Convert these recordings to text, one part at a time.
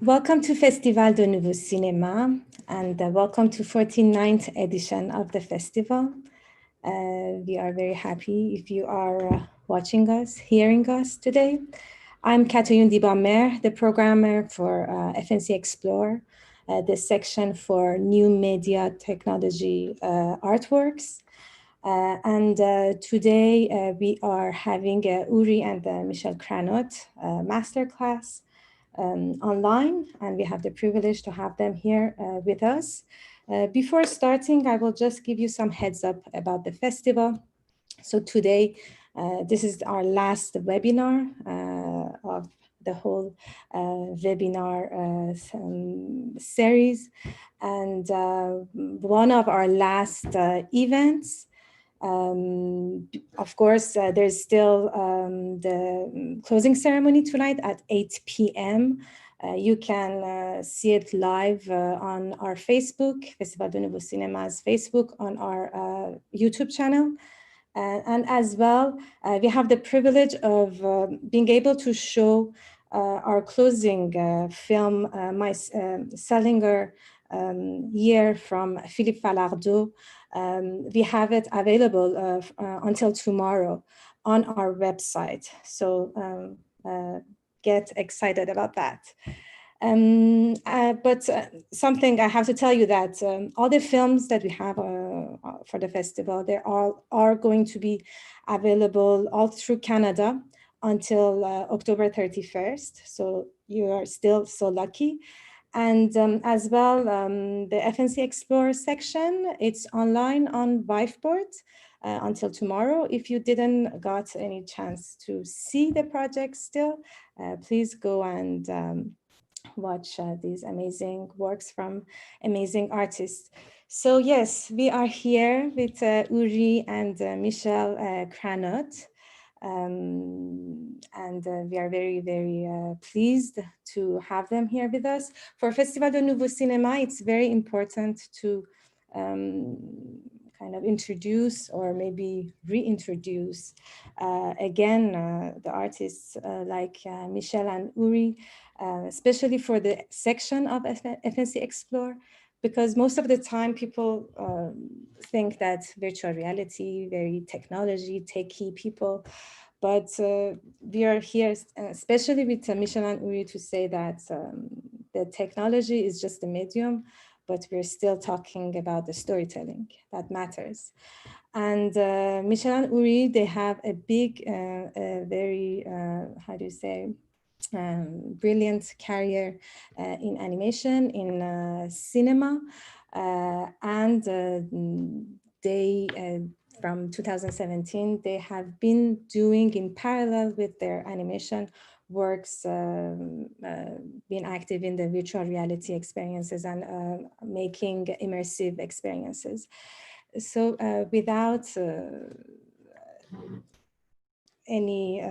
Welcome to Festival de Nouveau Cinéma, and welcome to 49th edition of the festival. We are very happy if you are watching us, hearing us today. I'm Catherine Dibamer, the programmer for FNC Explore, the section for new media technology artworks. And today we are having Uri and Michelle Kranot masterclass online, and we have the privilege to have them here with us. Before starting, I will just give you some heads up about the festival. So today, this is our last webinar of the whole webinar series, and one of our last events. Of course, there's still the closing ceremony tonight at 8 p.m. You can see it live on our Facebook, Festival de Nouveau Cinéma's Facebook, on our YouTube channel. And as well, we have the privilege of being able to show our closing film, My Salinger Year from Philippe Falardeau. We have it available until tomorrow on our website. So get excited about that. But something I have to tell you that all the films that we have for the festival, they all are going to be available all through Canada until October 31st. So you are still so lucky. And as well, the FNC Explore section, it's online on Viveboard until tomorrow. If you didn't got any chance to see the project still, please go and watch these amazing works from amazing artists. So yes, we are here with Uri and Michelle Kranot. And we are very, very pleased to have them here with us. For Festival de Nouveau Cinéma, it's very important to kind of introduce or maybe reintroduce again the artists like Michelle and Uri, especially for the section of FNC Explore, because most of the time people think that virtual reality, very technology, techie people, but we are here, especially with Michelle and Uri, to say that the technology is just a medium, but we're still talking about the storytelling that matters. And Michelle and Uri, they have a big, very, how do you say, brilliant career in animation, in cinema, and they, from 2017, they have been doing in parallel with their animation works, being active in the virtual reality experiences and making immersive experiences. So without any,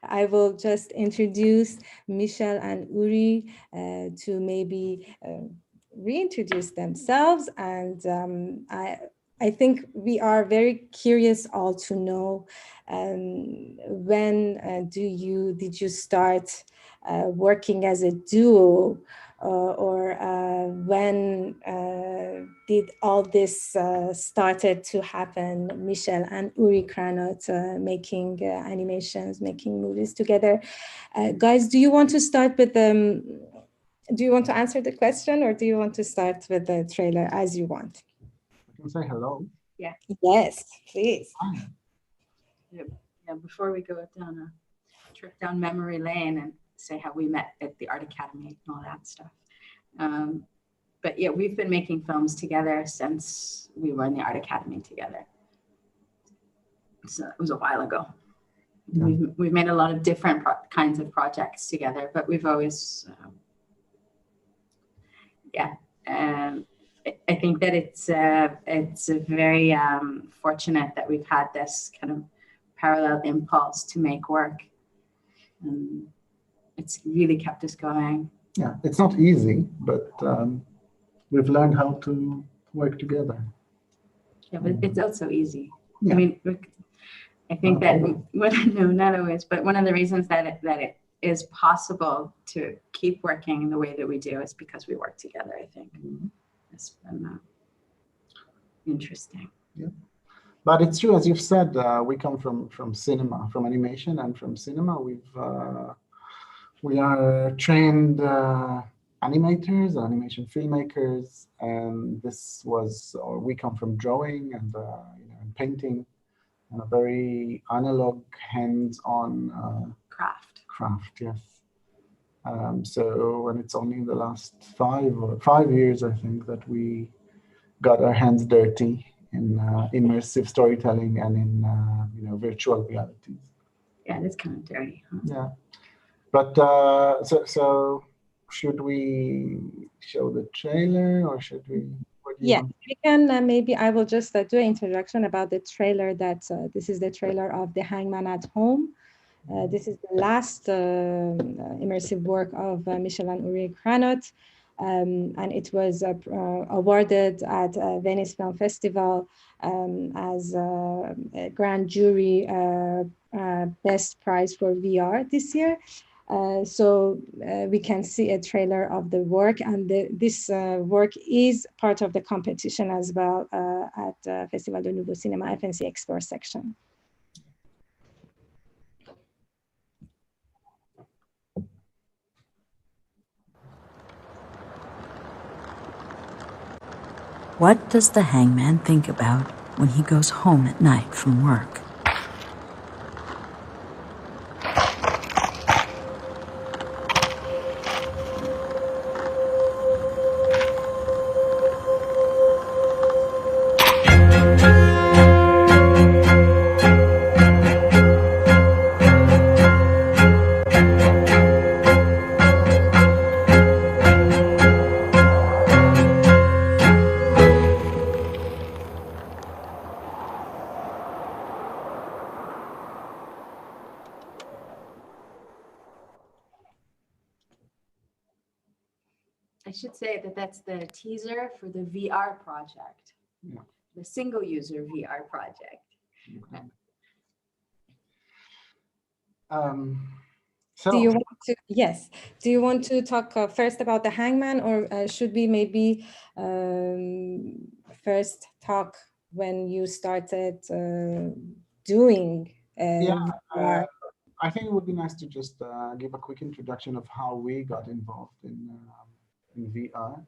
I will just introduce Michelle and Uri to maybe reintroduce themselves. And I think we are very curious all to know when did you start working as a duo, or when did all this started to happen? Michelle and Uri Kranot making animations, making movies together. Guys, do you want to start with do you want to answer the question, or do you want to start with the trailer, as you want? I can say hello. Yeah. Yes, please. Yeah, before we go down a trip down memory lane and say how we met at the Art Academy and all that stuff. But yeah, we've been making films together since we were in the Art Academy together. So it was a while ago. Yeah. We've made a lot of different kinds of projects together, but we've always, I think that it's very fortunate that we've had this kind of parallel impulse to make work. It's really kept us going. Yeah, it's not easy, but we've learned how to work together. Yeah, but it's also easy. Yeah. I mean, I think that, no, not always, but one of the reasons that it is possible to keep working the way that we do is because we work together, I think. It's been interesting. Yeah. But it's true, as you've said, we come from cinema, from animation, and from cinema. We are trained animators, animation filmmakers, and we come from drawing and and painting, and a very analog, hands-on craft. Yes. So, and it's only in the last 5 years, I think, that we got our hands dirty in immersive storytelling and in virtual realities. Yeah, it's kind of dirty, huh? Yeah, but so should we show the trailer, or should we? Yeah, we can. Maybe I will just do an introduction about the trailer. This is the trailer of The Hangman at Home. This is the last immersive work of Michelle and Uri Kranot. And it was awarded at Venice Film Festival as a grand jury best prize for VR this year. So we can see a trailer of the work, and this work is part of the competition as well at Festival de Nouveau Cinéma FNC Explore section. What does the hangman think about when he goes home at night from work? I should say that that's the teaser for the VR project, the single user VR project. Do you want to? Yes. Do you want to talk first about the hangman, or should we maybe first talk when you started doing? VR? I think it would be nice to just give a quick introduction of how we got involved in VR.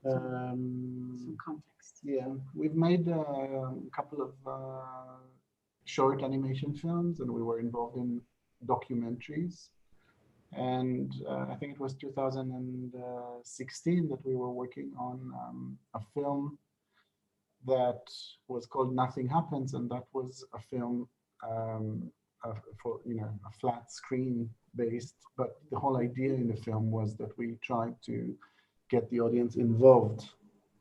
Some context. Yeah, we've made a couple of short animation films, and we were involved in documentaries. And I think it was 2016 that we were working on a film that was called Nothing Happens, and that was a film for a flat screen based, but the whole idea in the film was that we tried to get the audience involved,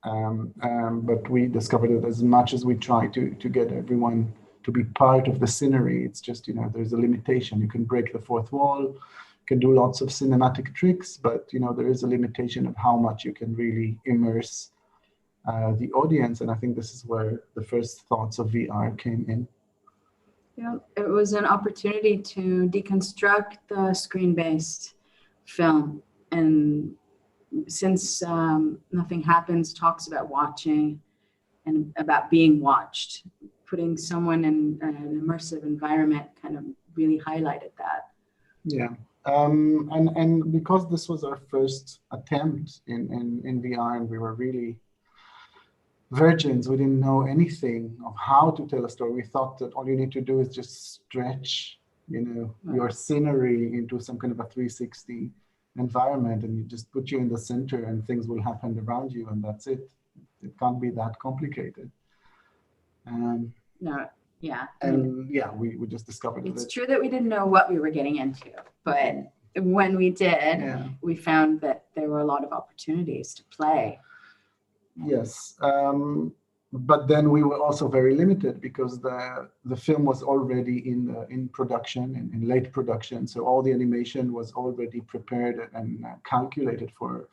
but we discovered that as much as we try to get everyone to be part of the scenery, it's just there's a limitation. You can break the fourth wall, you can do lots of cinematic tricks, but there is a limitation of how much you can really immerse the audience. And I think this is where the first thoughts of VR came in. Yeah, it was an opportunity to deconstruct the screen-based film. And since Nothing Happens talks about watching and about being watched, putting someone in an immersive environment kind of really highlighted that. Yeah, and because this was our first attempt in VR, and we were really virgins, we didn't know anything of how to tell a story. We thought that all you need to do is just stretch, your scenery into some kind of a 360 environment, and you just put you in the center, and things will happen around you, and that's it. It can't be that complicated. No, yeah. And we just discovered it's true that we didn't know what we were getting into, but when we did, we found that there were a lot of opportunities to play. Yes, but then we were also very limited because the film was already in production, in late production, so all the animation was already prepared and calculated for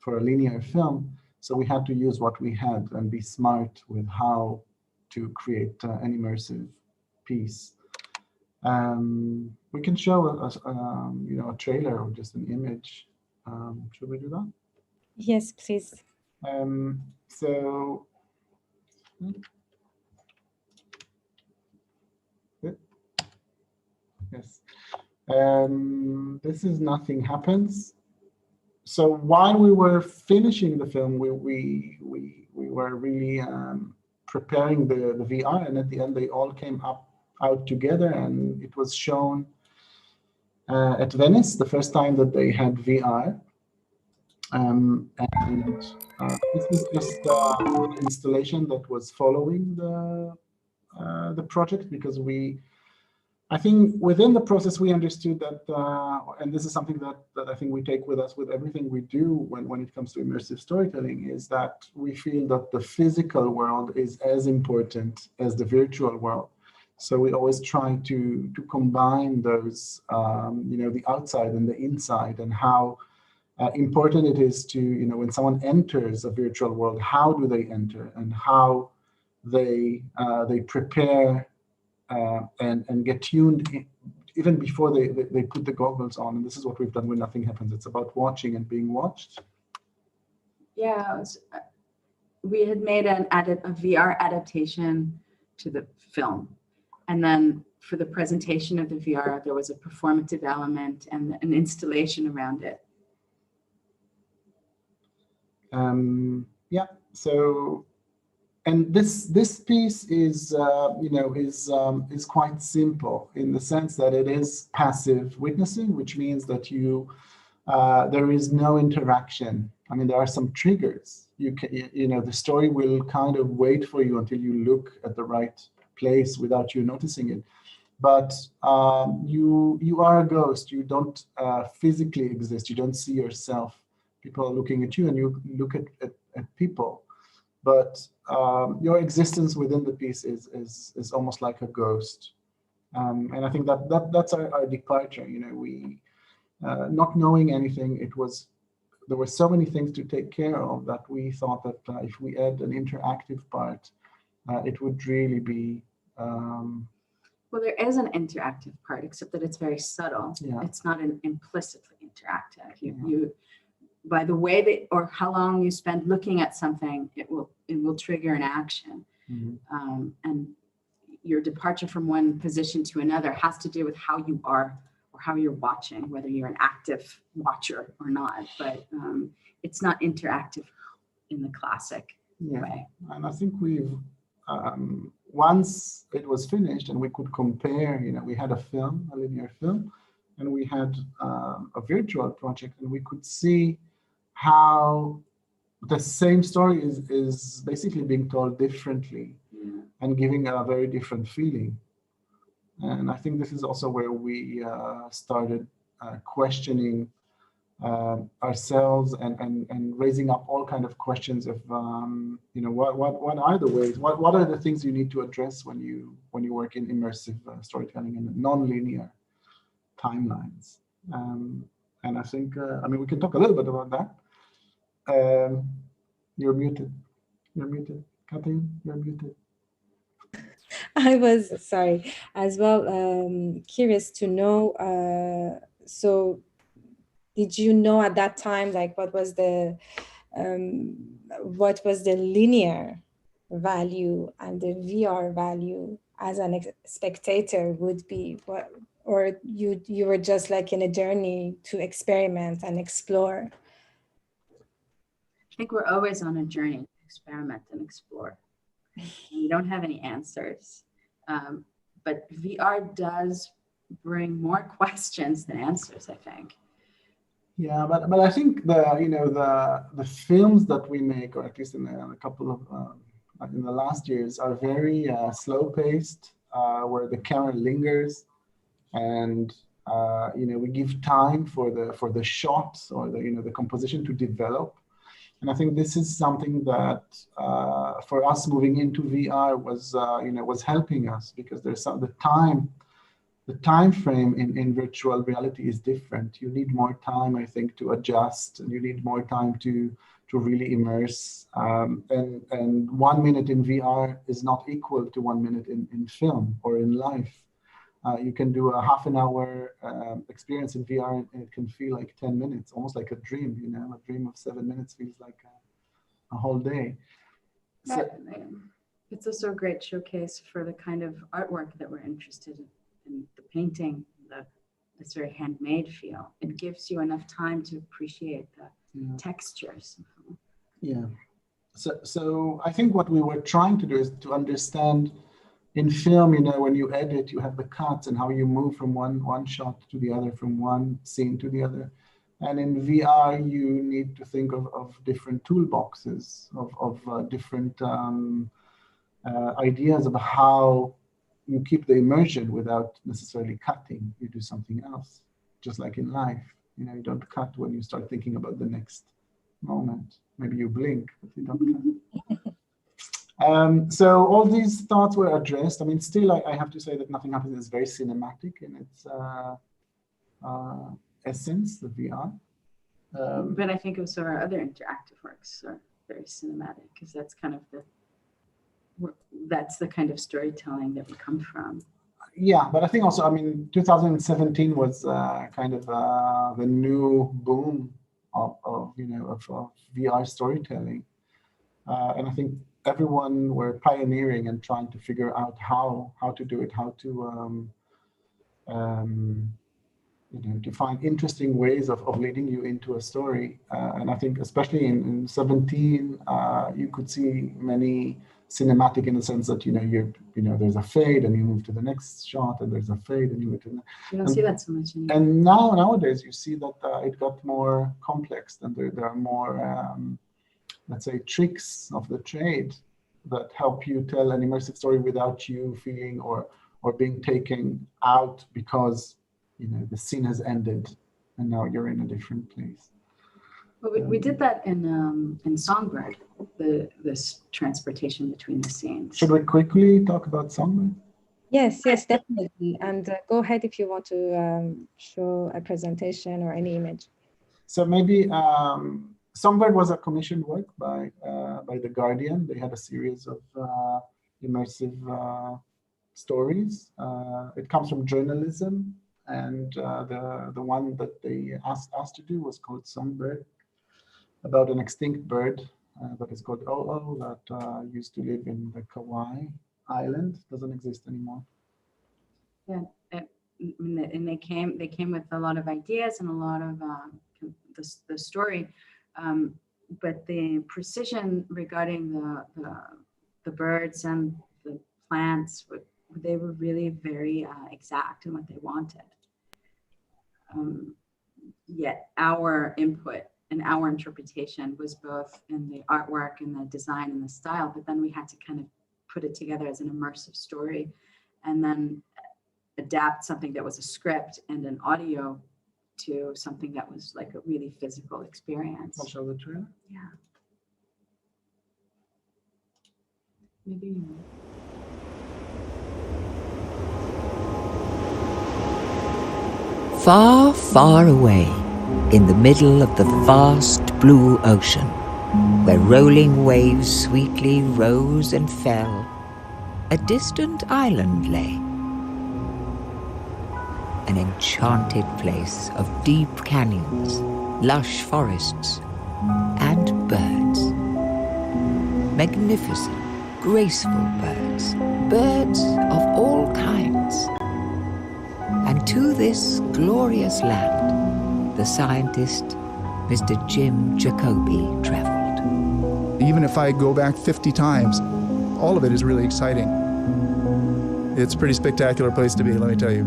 a linear film. So we had to use what we had and be smart with how to create an immersive piece. We can show a trailer or just an image. Should we do that? Yes, please. So yes, this is Nothing Happens. So while we were finishing the film, we were really preparing the VR, and at the end they all came out together, and it was shown at Venice, the first time that they had VR. And this is just the installation that was following the project, because I think within the process we understood that, and this is something that I think we take with us with everything we do when it comes to immersive storytelling, is that we feel that the physical world is as important as the virtual world. So we always try to combine those, the outside and the inside, and how important it is to, when someone enters a virtual world, how do they enter, and how they prepare and get tuned even before they put the goggles on. And this is what we've done with Nothing Happens. It's about watching and being watched. Yeah, we had made a VR adaptation to the film. And then for the presentation of the VR, there was a performative element and an installation around it. Yeah, so, and this piece is quite simple in the sense that it is passive witnessing, which means that there is no interaction. I mean, there are some triggers. The story will kind of wait for you until you look at the right place without you noticing it. But you are a ghost. You don't physically exist. You don't see yourself. People are looking at you, and you look at people. But your existence within the piece is almost like a ghost. And I think that's our departure. We not knowing anything, there were so many things to take care of that we thought that if we add an interactive part, it would really be. Well, there is an interactive part, except that it's very subtle. Yeah. It's not an implicitly interactive. You by the way that, or how long you spend looking at something, it will trigger an action. Mm-hmm. And your departure from one position to another has to do with how you are or how you're watching, whether you're an active watcher or not. But it's not interactive in the classic way. And I think we've once it was finished and we could compare, we had a linear film, and we had a virtual project, and we could see how the same story is basically being told differently and giving a very different feeling. And I think this is also where we started questioning ourselves and raising up all kind of questions of what are the ways, what are the things you need to address when you work in immersive storytelling and non-linear timelines. And I think we can talk a little bit about that. You're muted, Kathleen, you're muted. I was, sorry, as well, curious to know, so did you know at that time, like what was the linear value and the VR value as a spectator would be? Or you were just like in a journey to experiment and explore? I think we're always on a journey to experiment and explore. We don't have any answers. But VR does bring more questions than answers, I think. Yeah, but I think the films that we make, or at least in a couple of in the last years, are very slow-paced, where the camera lingers, and we give time for the shots or the composition to develop. And I think this is something that for us moving into VR was helping us, because there's the time frame in virtual reality is different. You need more time, I think, to adjust, and you need more time to really immerse. And 1 minute in VR is not equal to 1 minute in film or in life. You can do a half an hour experience in VR, and it can feel like 10 minutes, almost like a dream. You know, a dream of 7 minutes feels like a whole day. So, it's also a great showcase for the kind of artwork that we're interested in, the painting, this very handmade feel. It gives you enough time to appreciate the textures. Yeah. So I think what we were trying to do is to understand in film, you know, when you edit, you have the cuts and how you move from one shot to the other, from one scene to the other. And in VR, you need to think of different toolboxes, of different ideas of how you keep the immersion without necessarily cutting. You do something else, just like in life. You know, you don't cut when you start thinking about the next moment. Maybe you blink, but you don't cut. So all these thoughts were addressed. I mean, still, I have to say that Nothing Happens is very cinematic in its essence, the VR. But I think also our other interactive works are very cinematic, because that's kind of the kind of storytelling that we come from. Yeah, but I think also, I mean, 2017 was kind of the new boom of VR storytelling, and I think everyone were pioneering and trying to figure out how to do it, how to to find interesting ways of leading you into a story. And I think especially in 17, you could see many cinematic in the sense that there's a fade and you move to the next shot, and there's a fade and you move to the You don't see that so much anymore. And nowadays you see that it got more complex, and there are more let's say tricks of the trade that help you tell an immersive story without you feeling or being taken out because the scene has ended and now you're in a different place. Well, we did that in Songbird, this transportation between the scenes. Should we quickly talk about Songbird? Yes, definitely. And go ahead if you want to show a presentation or any image. So maybe Songbird was a commissioned work by The Guardian. They had a series of immersive stories. It comes from journalism, and the one that they asked us to do was called Songbird, about an extinct bird that is called that used to live in the Kauai Island. Doesn't exist anymore. Yeah, and they came with a lot of ideas and a lot of the story, but the precision regarding the birds and the plants, they were really very exact in what they wanted. Yet our input and our interpretation was both in the artwork and the design and the style, but then we had to kind of put it together as an immersive story, and then adapt something that was a script and an audio to something that was like a really physical experience. I'll show the trailer. Yeah. Maybe. Far, far away, in the middle of the vast blue ocean, where rolling waves sweetly rose and fell, a distant island lay. An enchanted place of deep canyons, lush forests, and birds. Magnificent, graceful birds, birds of all kinds. And to this glorious land, the scientist, Mr. Jim Jacoby, traveled. Even if I go back 50 times, all of it is really exciting. It's a pretty spectacular place to be, let me tell you.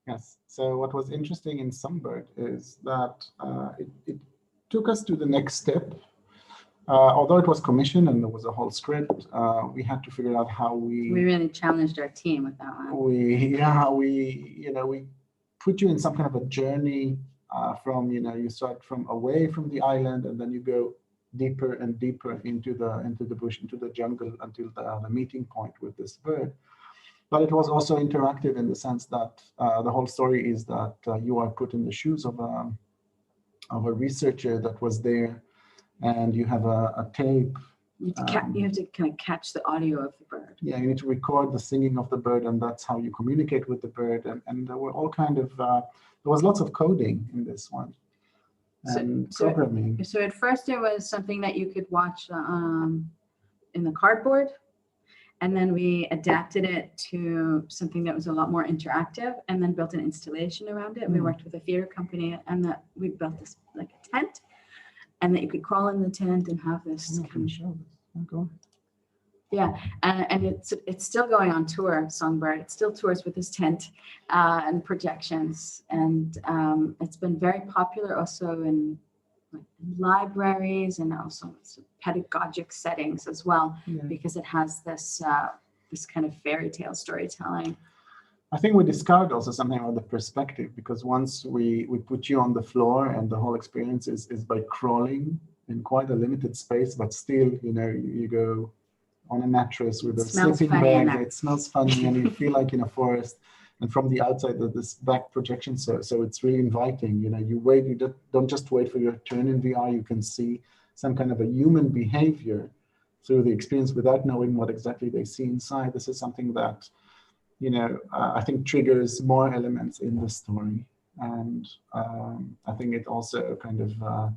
Yes. So what was interesting in Songbird is that it took us to the next step. Although it was commissioned and there was a whole script, we had to figure out how we really challenged our team with that one. We put you in some kind of a journey from you start from away from the island, and then you go deeper and deeper into the bush, into the jungle, until the meeting point with this bird. But it was also interactive in the sense that the whole story is that you are put in the shoes of a researcher that was there, and you have a tape. You have to kind of catch the audio of the bird. Yeah, you need to record the singing of the bird, and that's how you communicate with the bird. And there were all kind of, there was lots of coding in this one, and programming. So at first it was something that you could watch in the cardboard, and then we adapted it to something that was a lot more interactive, and then built an installation around it. We worked with a theater company, and that we built this like a tent, and that you could crawl in the tent and have this yeah, and it's still going on tour. Songbird, it still tours with his tent and projections, and it's been very popular also in libraries and also pedagogic settings as well, because it has this this kind of fairy tale storytelling. I think we discovered also something about the perspective, because once we put you on the floor, and the whole experience is by crawling in quite a limited space, but still, you know, you go on a mattress with a sleeping bag. It smells funny, and you feel like in a forest. And from the outside, there's this back projection, so it's really inviting. You know, you wait, you don't just wait for your turn in VR. You can see some kind of a human behavior through the experience without knowing what exactly they see inside. This is something that, you know, I think triggers more elements in the story. And I think it also kind of,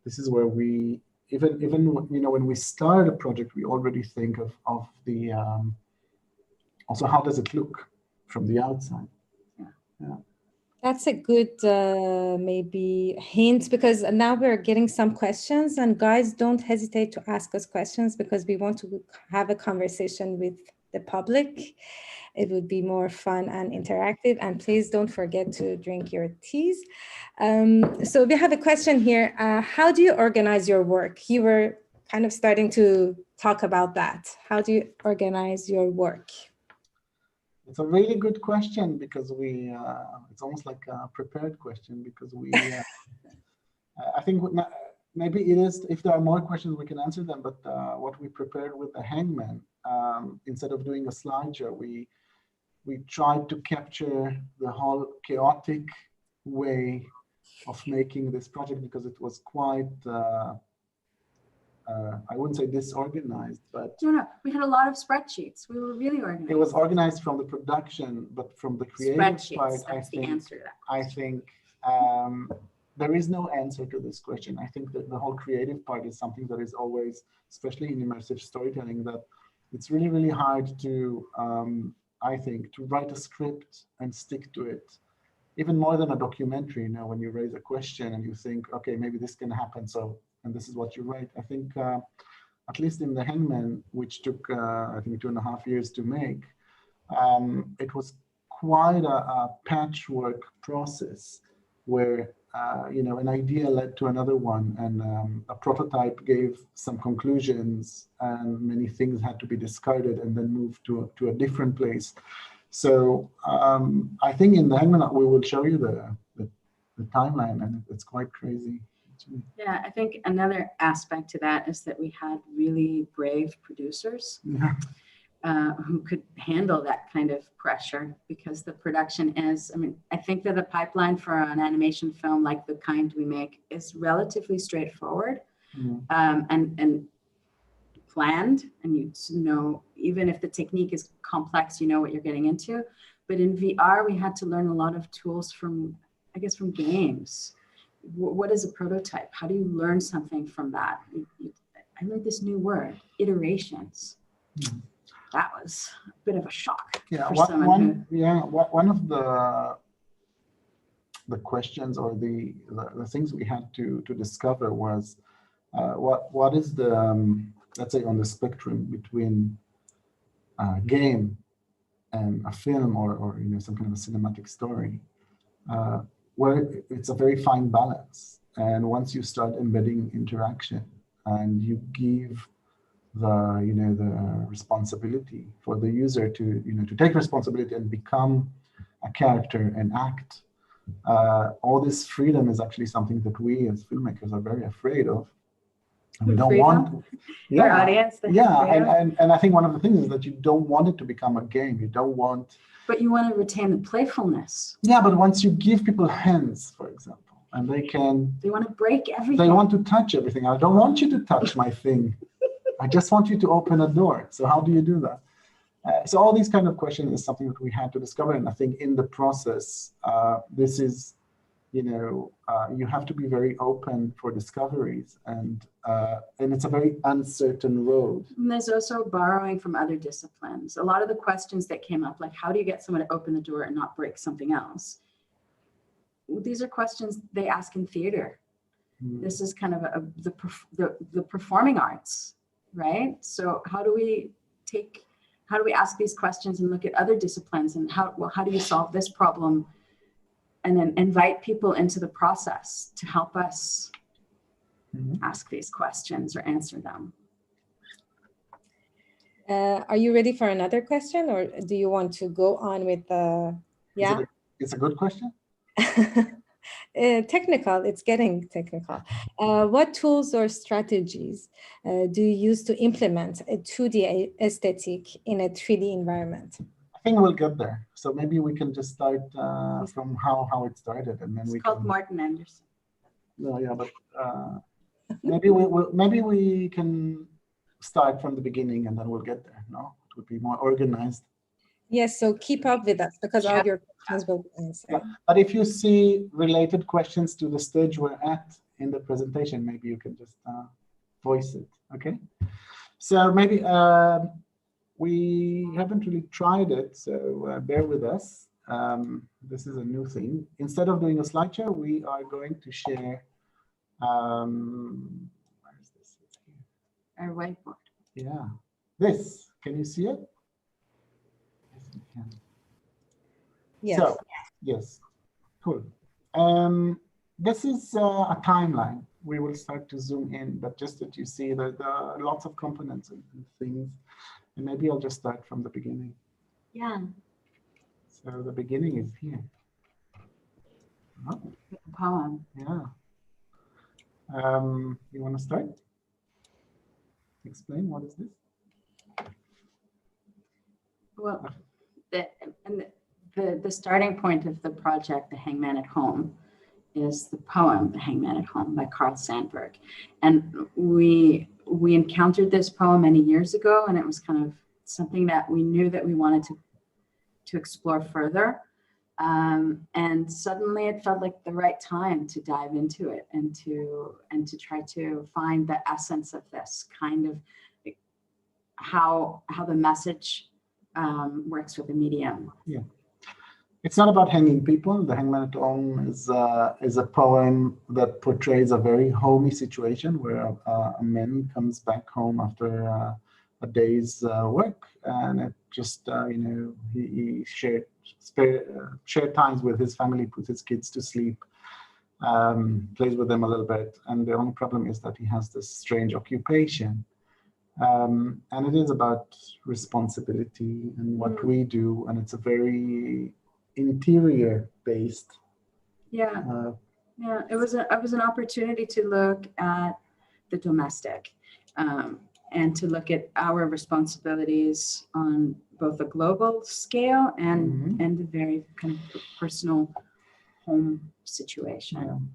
this is where we, even you know, when we start a project, we already think of the, also how does it look from the outside? Yeah. That's a good maybe hint, because now we're getting some questions, and guys, don't hesitate to ask us questions, because we want to have a conversation with the public. It would be more fun and interactive, and please don't forget to drink your teas. So we have a question here. How do you organize your work? You were kind of starting to talk about that. How do you organize your work? It's a really good question, because we, it's almost like a prepared question, because we, I think maybe it is, if there are more questions, we can answer them, but what we prepared with the hangman, instead of doing a slideshow, we tried to capture the whole chaotic way of making this project, because it was quite, I wouldn't say disorganized, but no, we had a lot of spreadsheets. We were really organized. It was organized from the production, but from the creative part, I think there is no answer to this question. I think that the whole creative part is something that is always, especially in immersive storytelling, that it's really, really hard to, I think, to write a script and stick to it. Even more than a documentary, you know, when you raise a question and you think, okay, maybe this can happen, so, and this is what you write. I think, at least in The Hangman, which took, I think, 2.5 years to make, it was quite a patchwork process where, you know, an idea led to another one, and a prototype gave some conclusions, and many things had to be discarded and then moved to a different place. So I think in The Hangman, we will show you the timeline, and it's quite crazy. Yeah, I think another aspect to that is that we had really brave producers who could handle that kind of pressure, because the production is, I mean, I think that the pipeline for an animation film like the kind we make is relatively straightforward and planned, and you know, even if the technique is complex, you know what you're getting into. But in VR, we had to learn a lot of tools from, I guess, from games. What is a prototype? How do you learn something from that? I learned this new word, iterations. That was a bit of a shock. Yeah, for someone one of the questions or the things we had to discover was what is the let's say on the spectrum between a game and a film or you know, some kind of a cinematic story, where it's a very fine balance. And once you start embedding interaction and you give the, you know, the responsibility for the user to, you know, to take responsibility and become a character and act, all this freedom is actually something that we as filmmakers are very afraid of. And we don't want, our audience. And I think one of the things is that you don't want it to become a game. You don't want. But you want to retain the playfulness. Yeah, but once you give people hands, for example, and they want to break everything. They want to touch everything. I don't want you to touch my thing. I just want you to open a door. So how do you do that? So all these kind of questions is something that we had to discover. And I think in the process, this is, you have to be very open for discoveries, and it's a very uncertain road. And there's also borrowing from other disciplines. A lot of the questions that came up, like how do you get someone to open the door and not break something else? These are questions they ask in theater. This is kind of the performing arts, right? So how do we ask these questions and look at other disciplines, and how do you solve this problem? And then invite people into the process to help us ask these questions or answer them. Are you ready for another question, or do you want to go on with the, yeah? It's a good question. Technical, it's getting technical. What tools or strategies do you use to implement a 2D aesthetic in a 3D environment? I think we'll get there. So maybe we can just start from how it started, and then it's called Martin Anderson. No, yeah, but maybe we can start from the beginning, and then we'll get there. No, it would be more organized. Yes, so keep up with us, because all your questions will be answered. Yeah. But if you see related questions to the stage we're at in the presentation, maybe you can just voice it. Okay. So maybe. We haven't really tried it, so bear with us. This is a new thing. Instead of doing a slideshow, we are going to share. Where is this? It's here. Our whiteboard. Yeah, this. Can you see it? Yes, you can. Yes. So, yes, cool. This is a timeline. We will start to zoom in, but just that you see that there are lots of components and things. And maybe I'll just start from the beginning. Yeah. So the beginning is here. Oh. The poem. Yeah. You want to start? Explain, what is this? Well, the starting point of the project, The Hangman at Home, is the poem, The Hangman at Home by Carl Sandburg. And we encountered this poem many years ago, and it was kind of something that we knew that we wanted to explore further. And suddenly it felt like the right time to dive into it and to try to find the essence of this kind of how the message works with the medium. Yeah. It's not about hanging people. The Hangman at Home is a poem that portrays a very homey situation where a man comes back home after a day's work, and it just he shared times with his family, puts his kids to sleep, plays with them a little bit, and the only problem is that he has this strange occupation, and it is about responsibility and what we do, and it's a very interior based. It was an opportunity to look at the domestic and to look at our responsibilities on both a global scale and a very kind of personal home situation.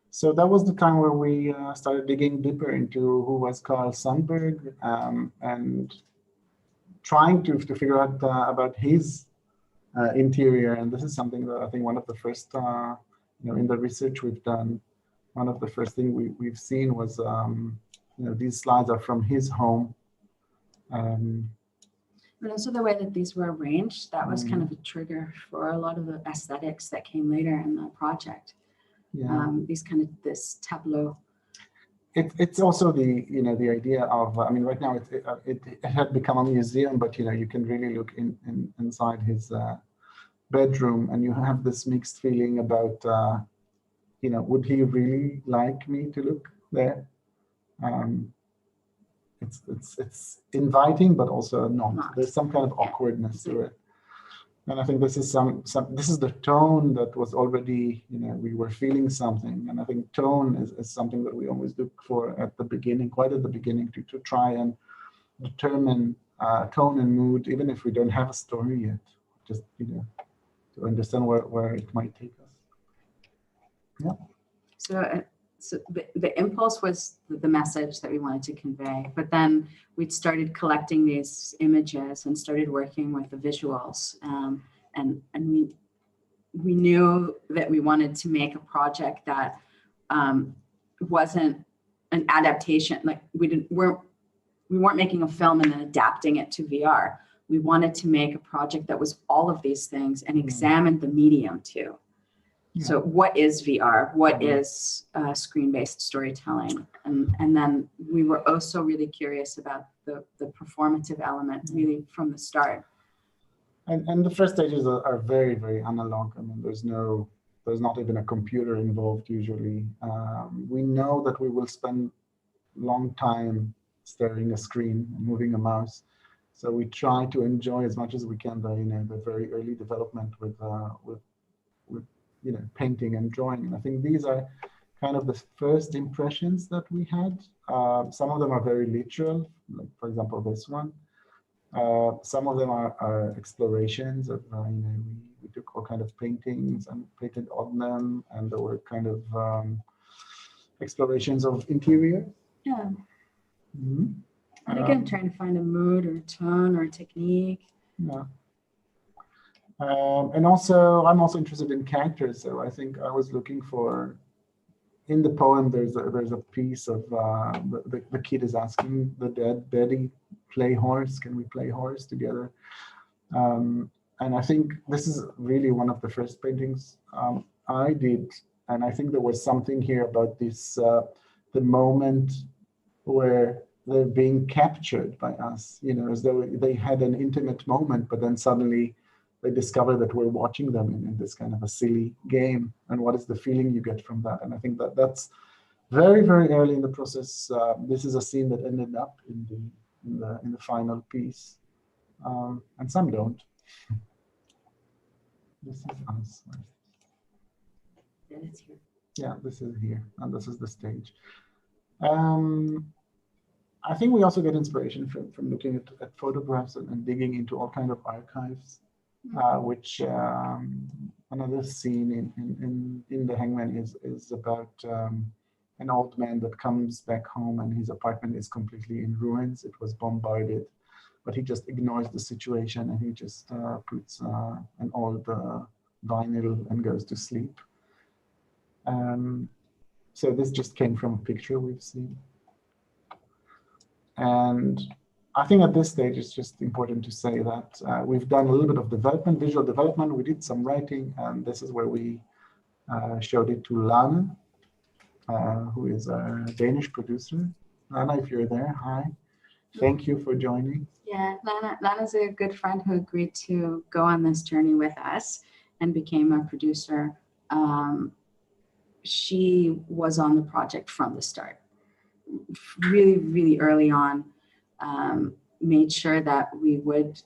So that was the time where we started digging deeper into who was Carl Sandburg, and trying to figure out about his interior. And this is something that I think one of the first, in the research we've done, one of the first things we've seen was, these slides are from his home. But also the way that these were arranged, that was kind of a trigger for a lot of the aesthetics that came later in the project. This tableau. It's also the idea of, right now it had become a museum, but you can really look inside his bedroom, and you have this mixed feeling about, would he really like me to look there? It's inviting, but also not. There's some kind of awkwardness to it. And I think this is this is the tone that was already, we were feeling something. And I think tone is something that we always look for at the beginning, quite at the beginning, to try and determine tone and mood, even if we don't have a story yet, just, to understand where it might take us. Yeah. So the impulse was the message that we wanted to convey, but then we'd started collecting these images and started working with the visuals, and we knew that we wanted to make a project that wasn't an adaptation. Like we weren't making a film and then adapting it to VR. We wanted to make a project that was all of these things and examine the medium too. So what is VR? What is screen-based storytelling? And then we were also really curious about the performative element really from the start. And the first stages are very, very analog. I mean, there's not even a computer involved usually. We know that we will spend long time staring a screen, moving a mouse. So we try to enjoy as much as we can the very early development with painting and drawing. And I think these are kind of the first impressions that we had. Some of them are very literal, like for example, this one. Some of them are explorations of, we took all kind of paintings and painted on them, and there were kind of explorations of interior. Yeah. Mm-hmm. And again, trying to find a mood or a tone or a technique. Yeah. And also, I'm also interested in characters. So I think I was looking for, in the poem, there's a piece of the kid is asking the dead Betty, play horse. Can we play horse together? And I think this is really one of the first paintings I did. And I think there was something here about this, the moment where they're being captured by us, as though they had an intimate moment, but then suddenly they discover that we're watching them in this kind of a silly game. And what is the feeling you get from that? And I think that's very, very early in the process. This is a scene that ended up in the final piece, and some don't. This is us. Yeah, it's here. Yeah, this is here, and this is the stage. I think we also get inspiration from looking at photographs and digging into all kind of archives, which another scene in The Hangman is about an old man that comes back home and his apartment is completely in ruins. It was bombarded, but he just ignores the situation and he just puts an old vinyl and goes to sleep. So this just came from a picture we've seen. And I think at this stage, it's just important to say that we've done a little bit of development, visual development. We did some writing, and this is where we showed it to Lana, who is a Danish producer. Lana, if you're there, hi. Thank you for joining. Yeah, Lana's a good friend who agreed to go on this journey with us and became a producer. She was on the project from the start. Really, really early on, made sure that we would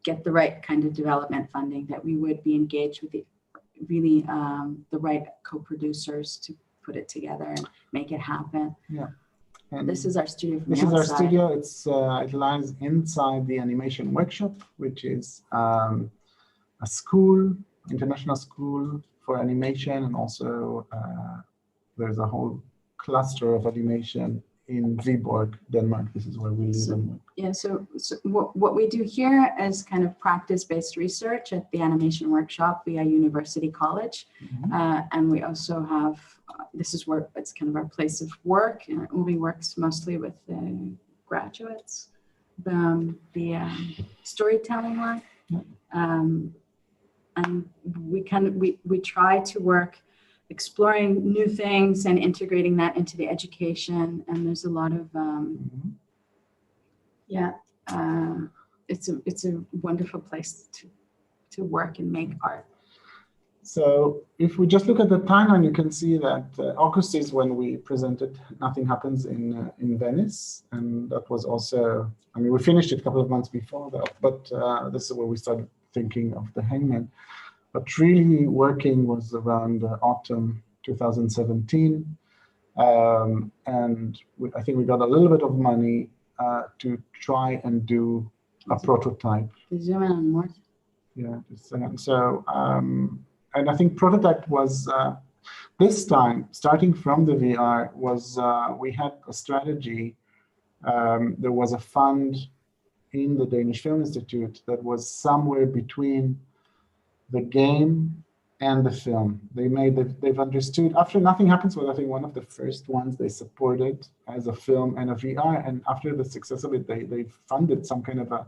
get the right kind of development funding, that we would be engaged with the right co-producers to put it together and make it happen. Yeah. And this is our studio. This is our studio. It lies inside the animation workshop, which is a school, international school for animation, and also there's a whole cluster of animation in Viborg, Denmark. This is where we live and work. Yeah, so what we do here is kind of practice-based research at the animation workshop via University College. Mm-hmm. And we also have, this is where it's kind of our place of work, and Uri works mostly with the graduates, the storytelling one. Mm-hmm. And we try to work exploring new things and integrating that into the education. And there's a lot of, it's a wonderful place to work and make art. So if we just look at the timeline, you can see that August is when we presented Nothing Happens in Venice. And that was also, I mean, we finished it a couple of months before that, but this is where we started thinking of the hangman. But really working was around autumn 2017. And I think we got a little bit of money to try and do a prototype. Zoom in on more. Yeah, just a second. So, and I think prototype was, this time, starting from the VR, was we had a strategy. There was a fund in the Danish Film Institute that was somewhere between the game and the film. They've understood, after Nothing Happens was, I think, one of the first ones they supported as a film and a VR, and after the success of it, they funded some kind of a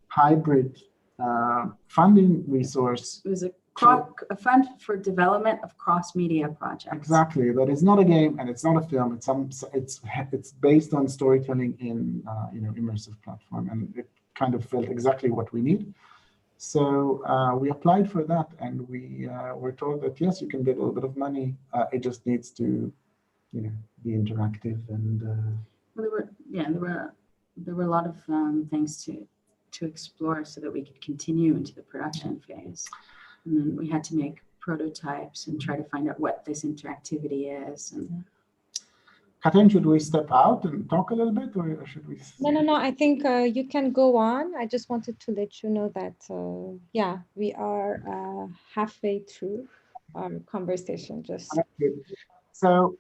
hybrid funding resource. It was a fund for development of cross-media projects. Exactly, that is not a game and it's not a film. It's based on storytelling in immersive platform, and it kind of felt exactly what we need. So we applied for that, and we were told that yes, you can get a little bit of money. It just needs to, be interactive and. Well, there were a lot of things to explore so that we could continue into the production phase. And then we had to make prototypes and try to find out what this interactivity is. And Katrin, should we step out and talk a little bit, or should we? No. I think you can go on. I just wanted to let you know that, we are halfway through our conversation. So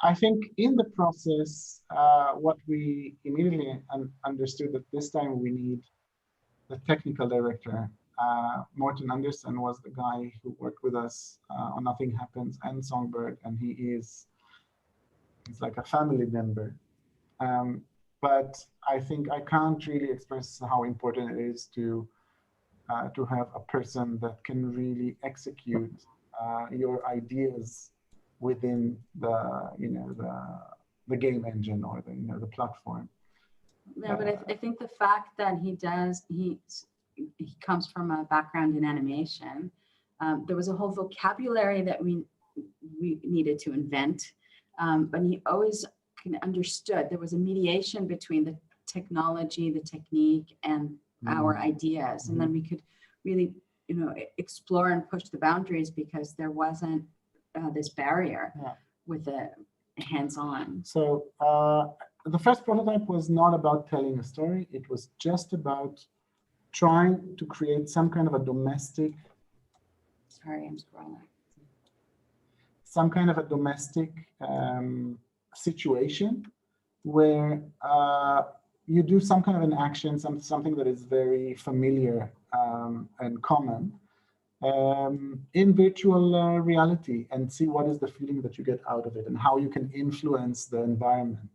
I think in the process, what we immediately understood that this time we need the technical director. Morten Andersen was the guy who worked with us on Nothing Happens and Songbird, and he's like a family member. But I think I can't really express how important it is to have a person that can really execute your ideas within the game engine or the platform. Yeah, but I think the fact that he comes from a background in animation. There was a whole vocabulary that we needed to invent, but he always kind of understood. There was a mediation between the technology, the technique, and our ideas, and then we could really, explore and push the boundaries because there wasn't this barrier with the hands-on. So the first prototype was not about telling a story. It was just about trying to create some kind of a domestic. Sorry, I'm scrolling. Some kind of a domestic situation where you do some kind of an action, something that is very familiar and common in virtual reality, and see what is the feeling that you get out of it and how you can influence the environment.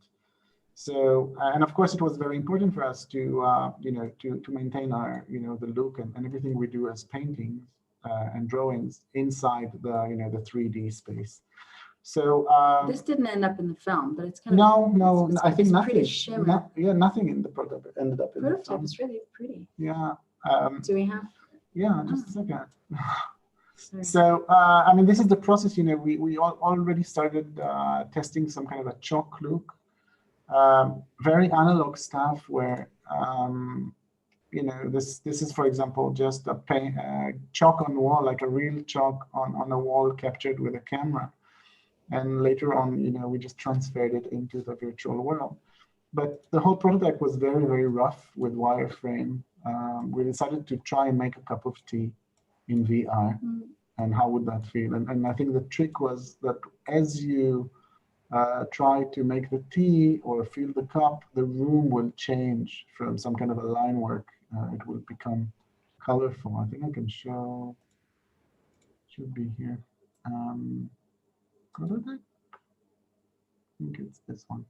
So, and of course, it was very important for us to, to maintain our, the look and everything we do as paintings and drawings inside the, the 3D space. So this didn't end up in the film, but it's kind of no. I think nothing. Nothing in the prototype ended up in the film. It's really pretty. Yeah. Do we have? Yeah, just a second. So I mean, this is the process. We already started testing some kind of a chalk look. Very analog stuff where this is, for example, just a chalk on wall, like a real chalk on a wall captured with a camera, and later on we just transferred it into the virtual world. But the whole prototype was very, very rough with wireframe. We decided to try and make a cup of tea in VR, and how would that feel? And I think the trick was that as you try to make the tea or fill the cup, the room will change from some kind of a line work. It will become colorful. I think I can show, should be here. Prototype? I think it's this one.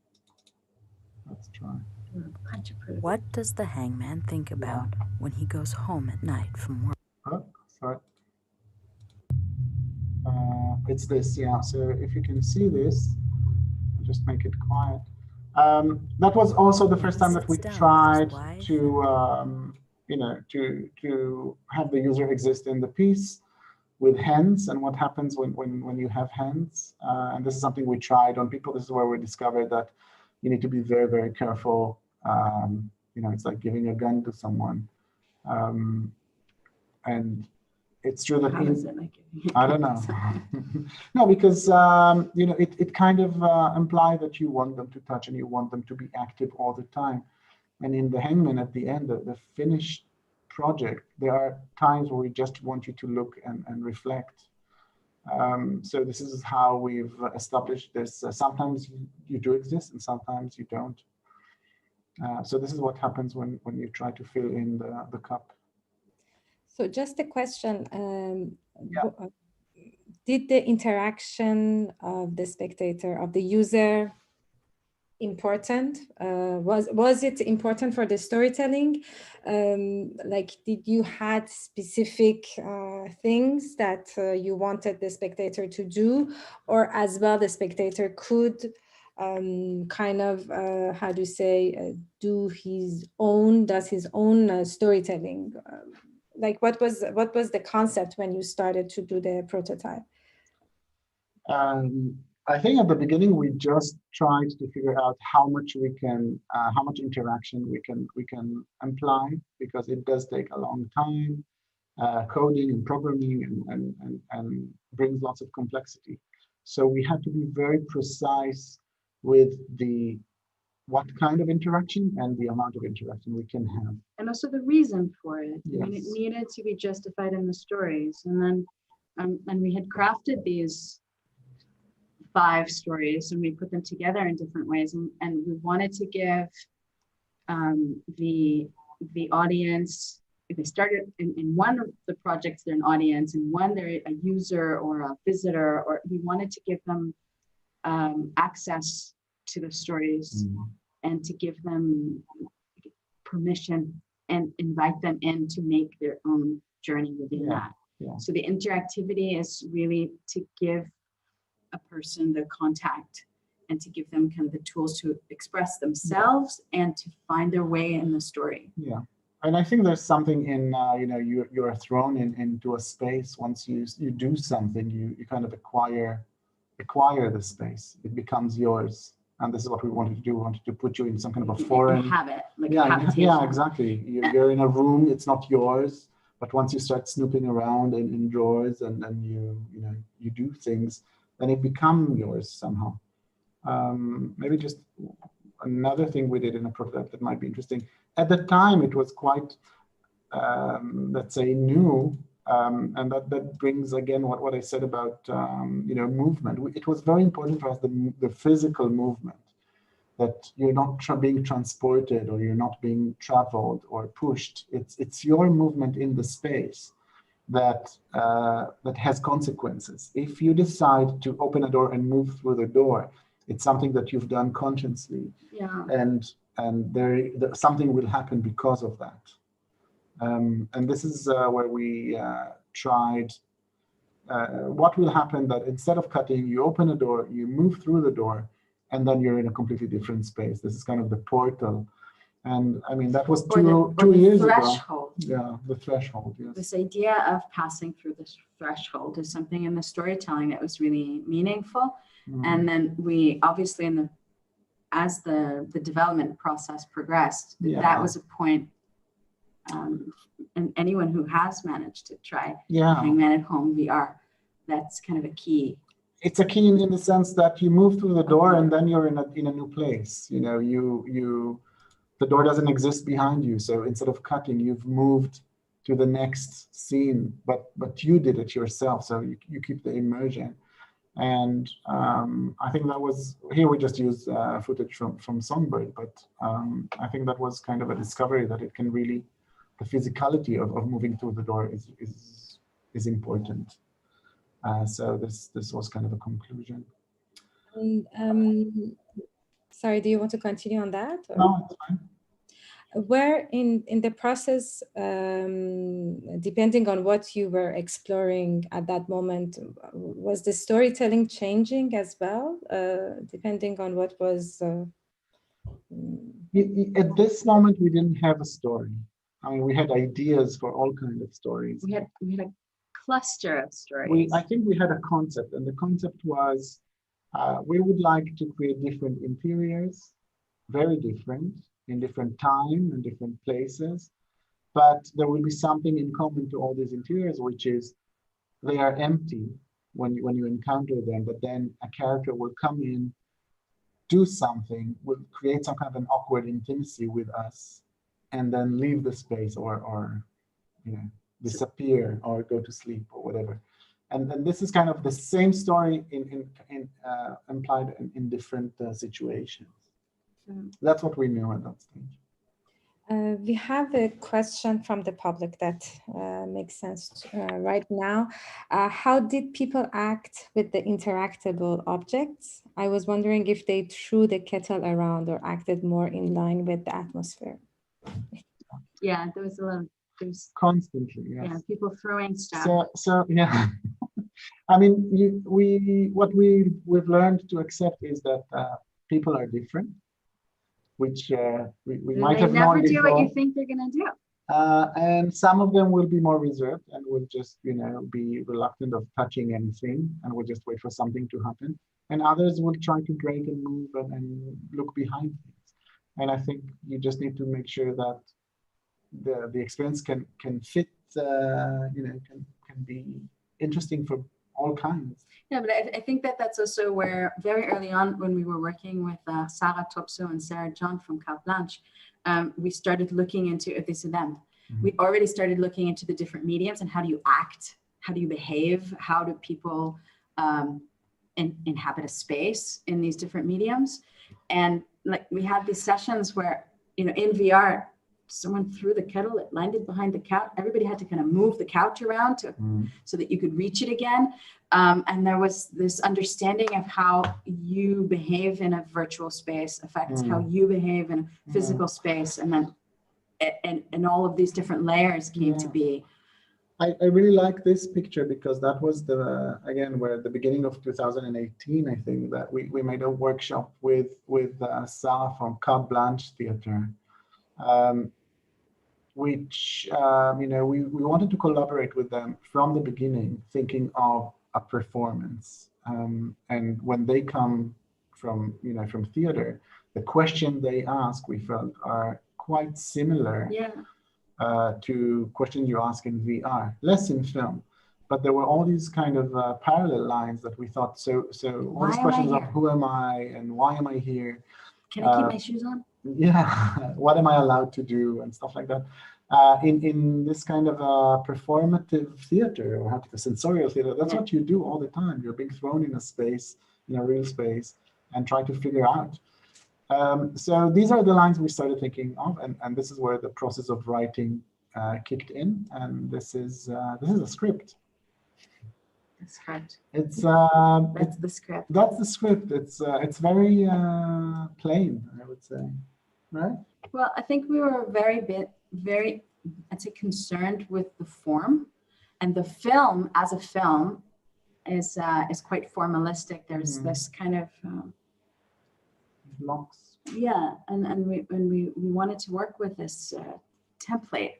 Let's try. What does the hangman think about when he goes home at night from work? Oh, sorry. It's this, yeah. So if you can see this, I'll just make it quiet. That was also the first time that we tried to, to have the user exist in the piece with hands, and what happens when you have hands. And this is something we tried on people. This is where we discovered that you need to be very, very careful. It's like giving a gun to someone. And it's true that How does it make it? I don't know. No, because it kind of implies that you want them to touch and you want them to be active all the time. And in the Hangman at the end, the finished project, there are times where we just want you to look and reflect. So this is how we've established this. Sometimes you do exist and sometimes you don't. So this is what happens when you try to fill in the cup. So just a question, Yeah. Did the interaction of the spectator, of the user, important? Was it important for the storytelling? Like, did you had specific things that you wanted the spectator to do, or as well the spectator could kind of, how do you say, does his own storytelling? Like, what was the concept when you started to do the prototype? I think at the beginning we just tried to figure out how much interaction we can imply, because it does take a long time, coding and programming, and brings lots of complexity. So we had to be very precise with what kind of interaction and the amount of interaction we can have. And also the reason for it. Yes. I mean, it needed to be justified in the stories. And then, and we had crafted these 5 stories and we put them together in different ways. And we wanted to give the audience, if they started in one of the projects, they're an audience, and one they're a user or a visitor, or we wanted to give them access to the stories. And to give them permission and invite them in to make their own journey within that. Yeah. So the interactivity is really to give a person the contact and to give them kind of the tools to express themselves and to find their way in the story. Yeah, and I think there's something in you are thrown into a space. Once you do something, you kind of acquire the space. It becomes yours. And this is what we wanted to do. We wanted to put you in some kind of a foreign habit, like yeah, exactly. You're in a room. It's not yours, but once you start snooping around in drawers and you do things, then it becomes yours somehow. Maybe just another thing we did in a prototype that might be interesting. At the time, it was quite, let's say, new. And that brings again what I said about movement. It was very important for us, the physical movement, that you're not being transported or you're not being traveled or pushed. It's your movement in the space that has consequences. If you decide to open a door and move through the door, it's something that you've done consciously, and something will happen because of that. And this is where we tried what will happen that instead of cutting, you open a door, you move through the door, and then you're in a completely different space. This is kind of the portal. And I mean, that was two years ago. Yeah, the threshold, yes. This idea of passing through this threshold is something in the storytelling that was really meaningful. And then we obviously, as the development process progressed, that was a point. And anyone who has managed to try Hangman at Home VR, that's kind of a key. It's a key in the sense that you move through the door and then you're in a new place. The door doesn't exist behind you. So instead of cutting, you've moved to the next scene, but you did it yourself. So you keep the immersion. And I think that was, here we just use footage from Songbird, but I think that was kind of a discovery that it can really, the physicality of moving through the door is important. So this was kind of a conclusion. Sorry, do you want to continue on that? Or? No, it's fine. Where in the process, depending on what you were exploring at that moment, was the storytelling changing as well, depending on what was? At this moment, we didn't have a story. I mean, we had ideas for all kinds of stories. We had a cluster of stories. I think we had a concept, and the concept was we would like to create different interiors, very different, in different time and different places, but there will be something in common to all these interiors, which is they are empty when you encounter them, but then a character will come in, do something, will create some kind of an awkward intimacy with us, and then leave the space or disappear or go to sleep or whatever. And then this is kind of the same story implied in different situations. That's what we knew at that stage. We have a question from the public that makes sense right now. How did people act with the interactable objects? I was wondering if they threw the kettle around or acted more in line with the atmosphere. Yeah, there was a lot of, there's Constantly, yes. yeah, people throwing stuff. So yeah, I mean, what we've learned to accept is that people are different, which we might have known before. They never do what you think they're gonna do. And some of them will be more reserved and will just, be reluctant of touching anything and will just wait for something to happen. And others will try to break and move and look behind things. And I think you just need to make sure that the experience can fit, can be interesting for all kinds. Yeah, but I think that's also where very early on when we were working with Sarah Topso and Sarah John from Carte Blanche, we started looking into this event. Mm-hmm. We already started looking into the different mediums and how do you act, how do you behave, how do people inhabit a space in these different mediums. And like we had these sessions where, in VR, someone threw the kettle, it landed behind the couch. Everybody had to kind of move the couch around so that you could reach it again. And there was this understanding of how you behave in a virtual space affects how you behave in a physical space. And then and all of these different layers came to be. I really like this picture because that was where at the beginning of 2018, I think that we made a workshop with Sarah from Carte Blanche Theatre. Which we wanted to collaborate with them from the beginning, thinking of a performance. And when they come from theater, the question they ask, we felt, are quite similar to questions you ask in VR, less in film. But there were all these kind of parallel lines that we thought. So all these questions of who am I and why am I here? Can I keep my shoes on? Yeah, what am I allowed to do and stuff like that. In this kind of performative theater or sensorial theater, that's what you do all the time. You're being thrown in a space, in a real space, and try to figure out. So these are the lines we started thinking of, and this is where the process of writing kicked in. And this is a script. The script. It's that's the script. That's the script. It's very plain, I would say, right? Well, I think we were very, I'd say, concerned with the form, and the film as a film is quite formalistic. There's this kind of blocks. Yeah, and we wanted to work with this template,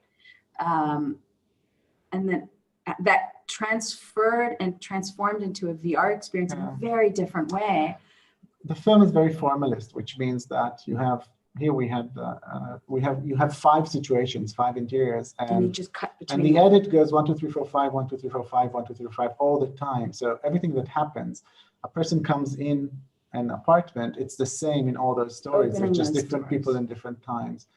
and then that transferred and transformed into a VR experience in a very different way. The film is very formalist, which means that you have you have 5 situations, 5 interiors, and you just cut between. And the edit goes 1, 2, 3, 4, 5, 1, 2, 3, 4, 5, 1, 2, 3, 4, 5 all the time. So everything that happens, a person comes in an apartment, it's the same in all those stories. It's just different people in different times.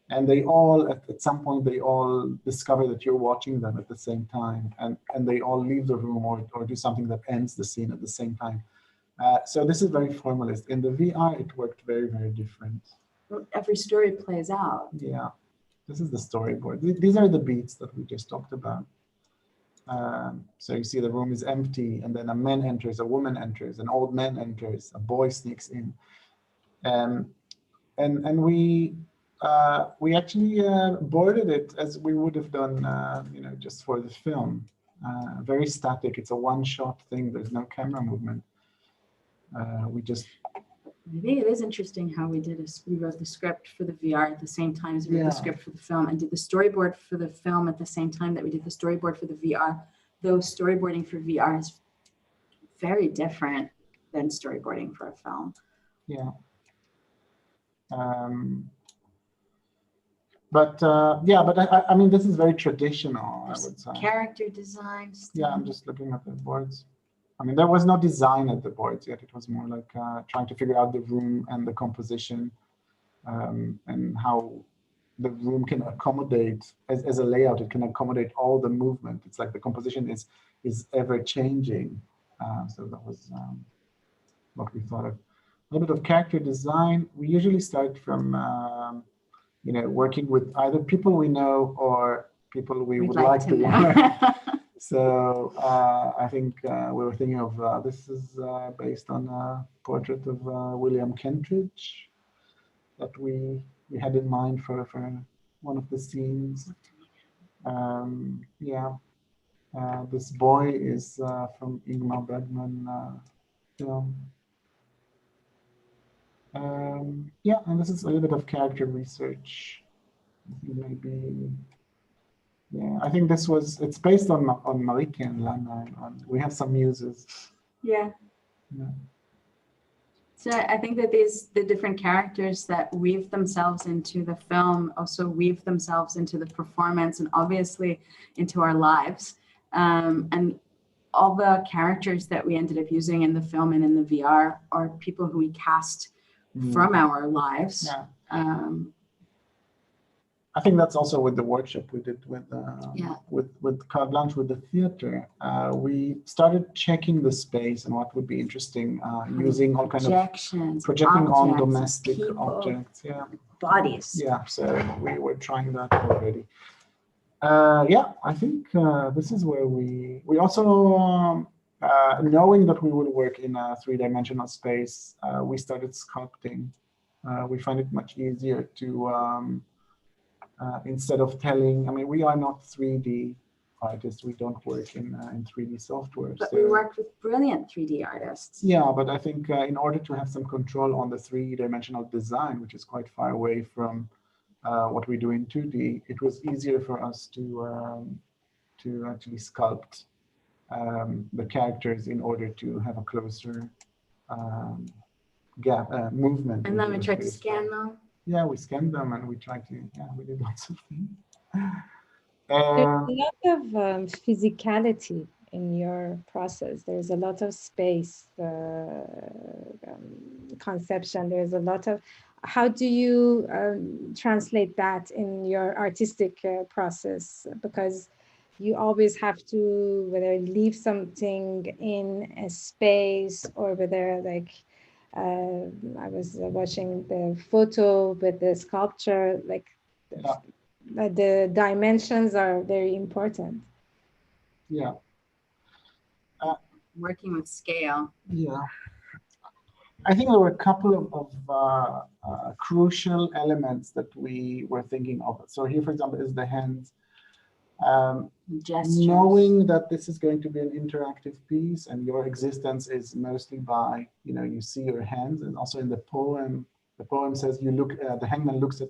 And they all, at some point, they all discover that you're watching them at the same time. And they all leave the room or do something that ends the scene at the same time. So this is very formalist. In the VR, it worked very, very different. Every story plays out. Yeah, this is the storyboard. These are the beats that we just talked about. So you see the room is empty, and then a man enters, a woman enters, an old man enters, a boy sneaks in. And we actually boarded it as we would have done, just for the film. Very static. It's a one-shot thing. There's no camera movement. Maybe it is interesting how we wrote the script for the VR at the same time as we wrote the script for the film, and did the storyboard for the film at the same time that we did the storyboard for the VR. Though storyboarding for VR is very different than storyboarding for a film. Yeah. But yeah, but I mean, this is very traditional, I would say. Character design stuff. Yeah, I'm just looking at the boards. I mean, there was no design at the boards yet. It was more like trying to figure out the room and the composition, and how the room can accommodate, as a layout, it can accommodate all the movement. It's like the composition is ever changing. So that was what we thought of. A little bit of character design. We usually start from, working with either people we know or people we would like to work. So I think we were thinking of, this is based on a portrait of William Kentridge that we had in mind for one of the scenes. This boy is from Ingmar Bergman film. And this is a little bit of character research. Maybe, yeah, I think it's based on Marike and Lana. We have some muses. Yeah. So I think that the different characters that weave themselves into the film also weave themselves into the performance and obviously into our lives. And all the characters that we ended up using in the film and in the VR are people who we cast from our lives. Yeah. I think that's also with the workshop we did with Carte Blanche with the theater. We started checking the space and what would be interesting, using all kind of projecting on domestic objects, bodies. Yeah, so we were trying that already. I think this is where we also, knowing that we would work in a three-dimensional space, we started sculpting. We find it much easier to, instead of telling, I mean, we are not 3D artists. We don't work in 3D software. But we worked with brilliant 3D artists. Yeah, but I think in order to have some control on the three-dimensional design, which is quite far away from what we do in 2D, it was easier for us to actually sculpt the characters in order to have a closer movement. And then we tried to scan them. Yeah, we scanned them and we tried to, we did lots of things. There's a lot of physicality in your process. There's a lot of space conception. There's a lot of, how do you translate that in your artistic process? Because you always have to whether leave something in a space or whether like, I was watching the photo with the sculpture, like the dimensions are very important. Yeah. Working with scale. Yeah. I think there were a couple of crucial elements that we were thinking of. So here, for example, is the hands. Knowing that this is going to be an interactive piece and your existence is mostly by, you see your hands, and also in the poem says you look, the hangman looks at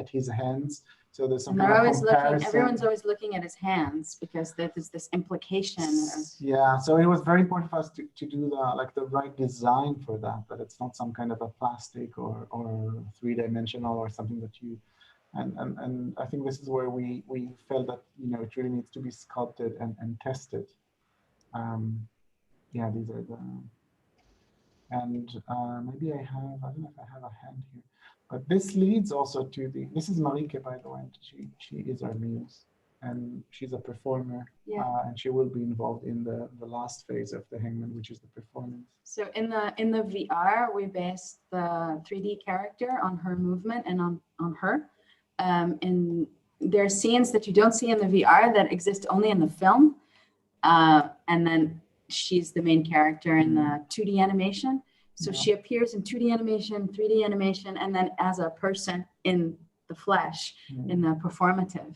his hands. So there's some kind of comparison. Everyone's always looking at his hands because there's this implication. Yeah, so it was very important for us to do the right design for that it's not some kind of a plastic or three-dimensional or something that you. And I think this is where we felt that it really needs to be sculpted and tested. These are the, and maybe I don't know if I have a hand here, but this leads also to this is Marike, by the way. She is our muse, and she's a performer, and she will be involved in the last phase of the Hangman, which is the performance. So in the VR, we based the 3D character on her movement and on her. And there are scenes that you don't see in the VR that exist only in the film. And then she's the main character in the 2D animation. So she appears in 2D animation, 3D animation, and then as a person in the flesh, in the performative.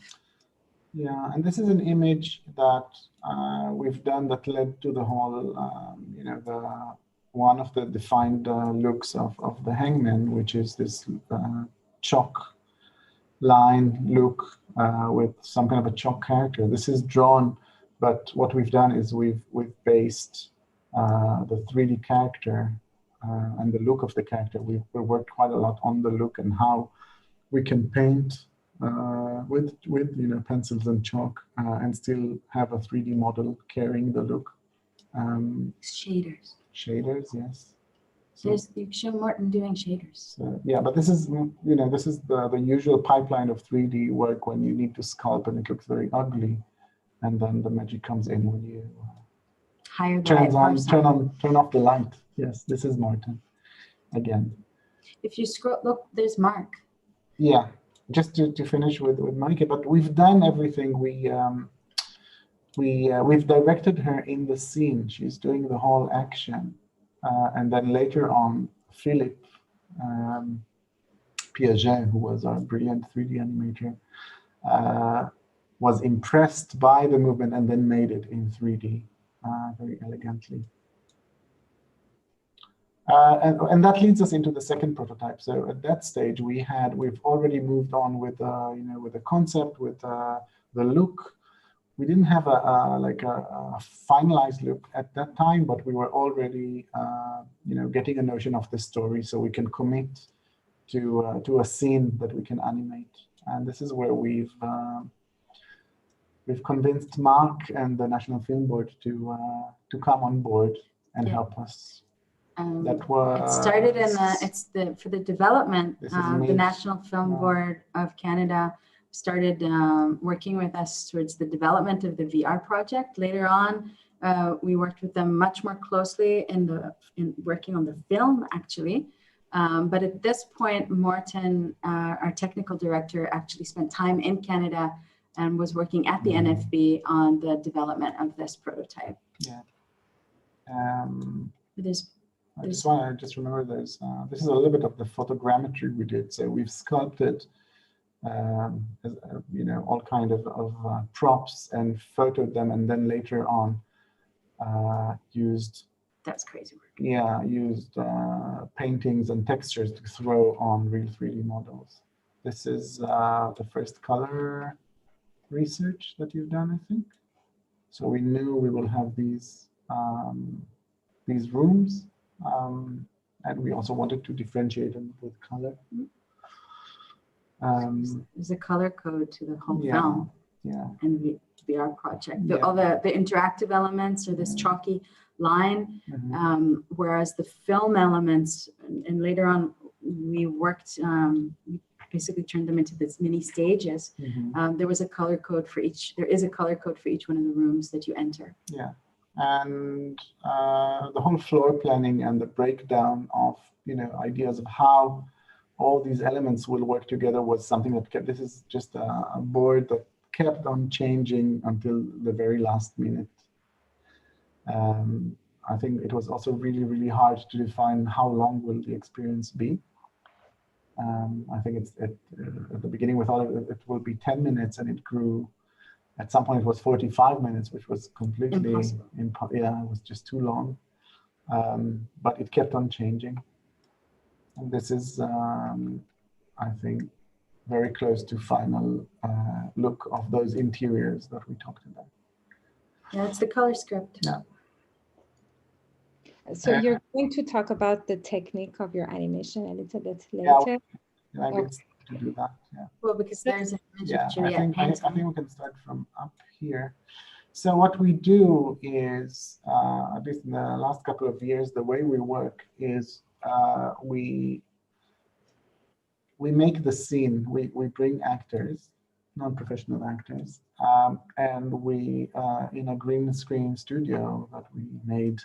Yeah, and this is an image that we've done that led to the whole, one of the defined looks of the Hangman, which is this chalk line look with some kind of a chalk character. This is drawn, but what we've done is we've based the 3D character and the look of the character. We've worked quite a lot on the look and how we can paint with pencils and chalk, and still have a 3D model carrying the look. Shaders. Shaders, yes. So, You show Martin doing shaders. yeah, but this is the usual pipeline of 3D work when you need to sculpt and it looks very ugly, and then the magic comes in when you Hire the turn off the light. Yes, this is Martin again. If you scroll, look, there's Mark. Yeah, just to finish with Monica, but we've done everything. We've directed her in the scene. She's doing the whole action. And then later on, Philippe Piaget, who was our brilliant 3D animator, was impressed by the movement and then made it in 3D very elegantly. And that leads us into the second prototype. So at that stage, we've already moved on with with the concept, with the look. We didn't have a finalized look at that time, but we were already getting a notion of the story, so we can commit to a scene that we can animate. And this is where we've convinced Mark and the National Film Board to come on board and help us. It started for the development. The National Film Board of Canada started working with us towards the development of the VR project. Later on, we worked with them much more closely in working on the film, actually. But at this point, Morten, our technical director, actually spent time in Canada and was working at the NFB on the development of this prototype. Yeah. I just remember this is a little bit of the photogrammetry we did. So we've sculpted all kind of props and photoed them, and then later on used, that's crazy work. Yeah, used paintings and textures to throw on real 3D models. This is the first color research that you've done, I think. So we knew we will have these rooms, and we also wanted to differentiate them with color. There's a color code to the whole film. Yeah. And the VR project. All the interactive elements are this chalky line, whereas the film elements, and later on we worked, we basically turned them into these mini stages. There is a color code for each one of the rooms that you enter. Yeah. And the whole floor planning and the breakdown of ideas of how all these elements will work together was something that this is just a board that kept on changing until the very last minute. I think it was also really, really hard to define how long will the experience be. I think it's at the beginning we thought it will be 10 minutes, and it grew. At some point it was 45 minutes, which was completely impossible. Yeah, it was just too long. But it kept on changing. And this is, I think, very close to final look of those interiors that we talked about. Yeah, it's the color script. Yeah. So you're going to talk about the technique of your animation a little bit later. Yeah, I get to do that. Yeah. Well, because there's an image of I Juliette painting. think we can start from up here. So what we do is, at least in the last couple of years, the way we work is we make the scene. We bring actors, non-professional actors, and we in a green screen studio that we made.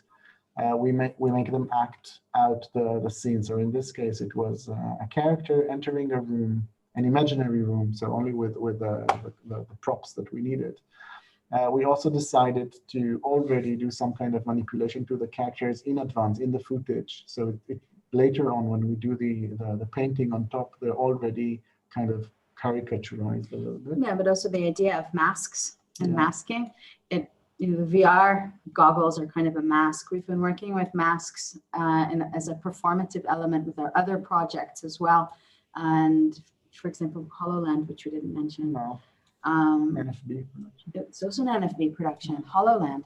We make them act out the scene. So in this case, it was a character entering a room, an imaginary room, so only with the props that we needed. We also decided to already do some kind of manipulation to the characters in advance in the footage. So later on, when we do the painting on top, they're already kind of caricaturized a little bit. Yeah, but also the idea of masks and masking. The VR goggles are kind of a mask. We've been working with masks and as a performative element with our other projects as well. And for example, HoloLand, which we didn't mention. No. NFB production. It's also an NFB production, HoloLand.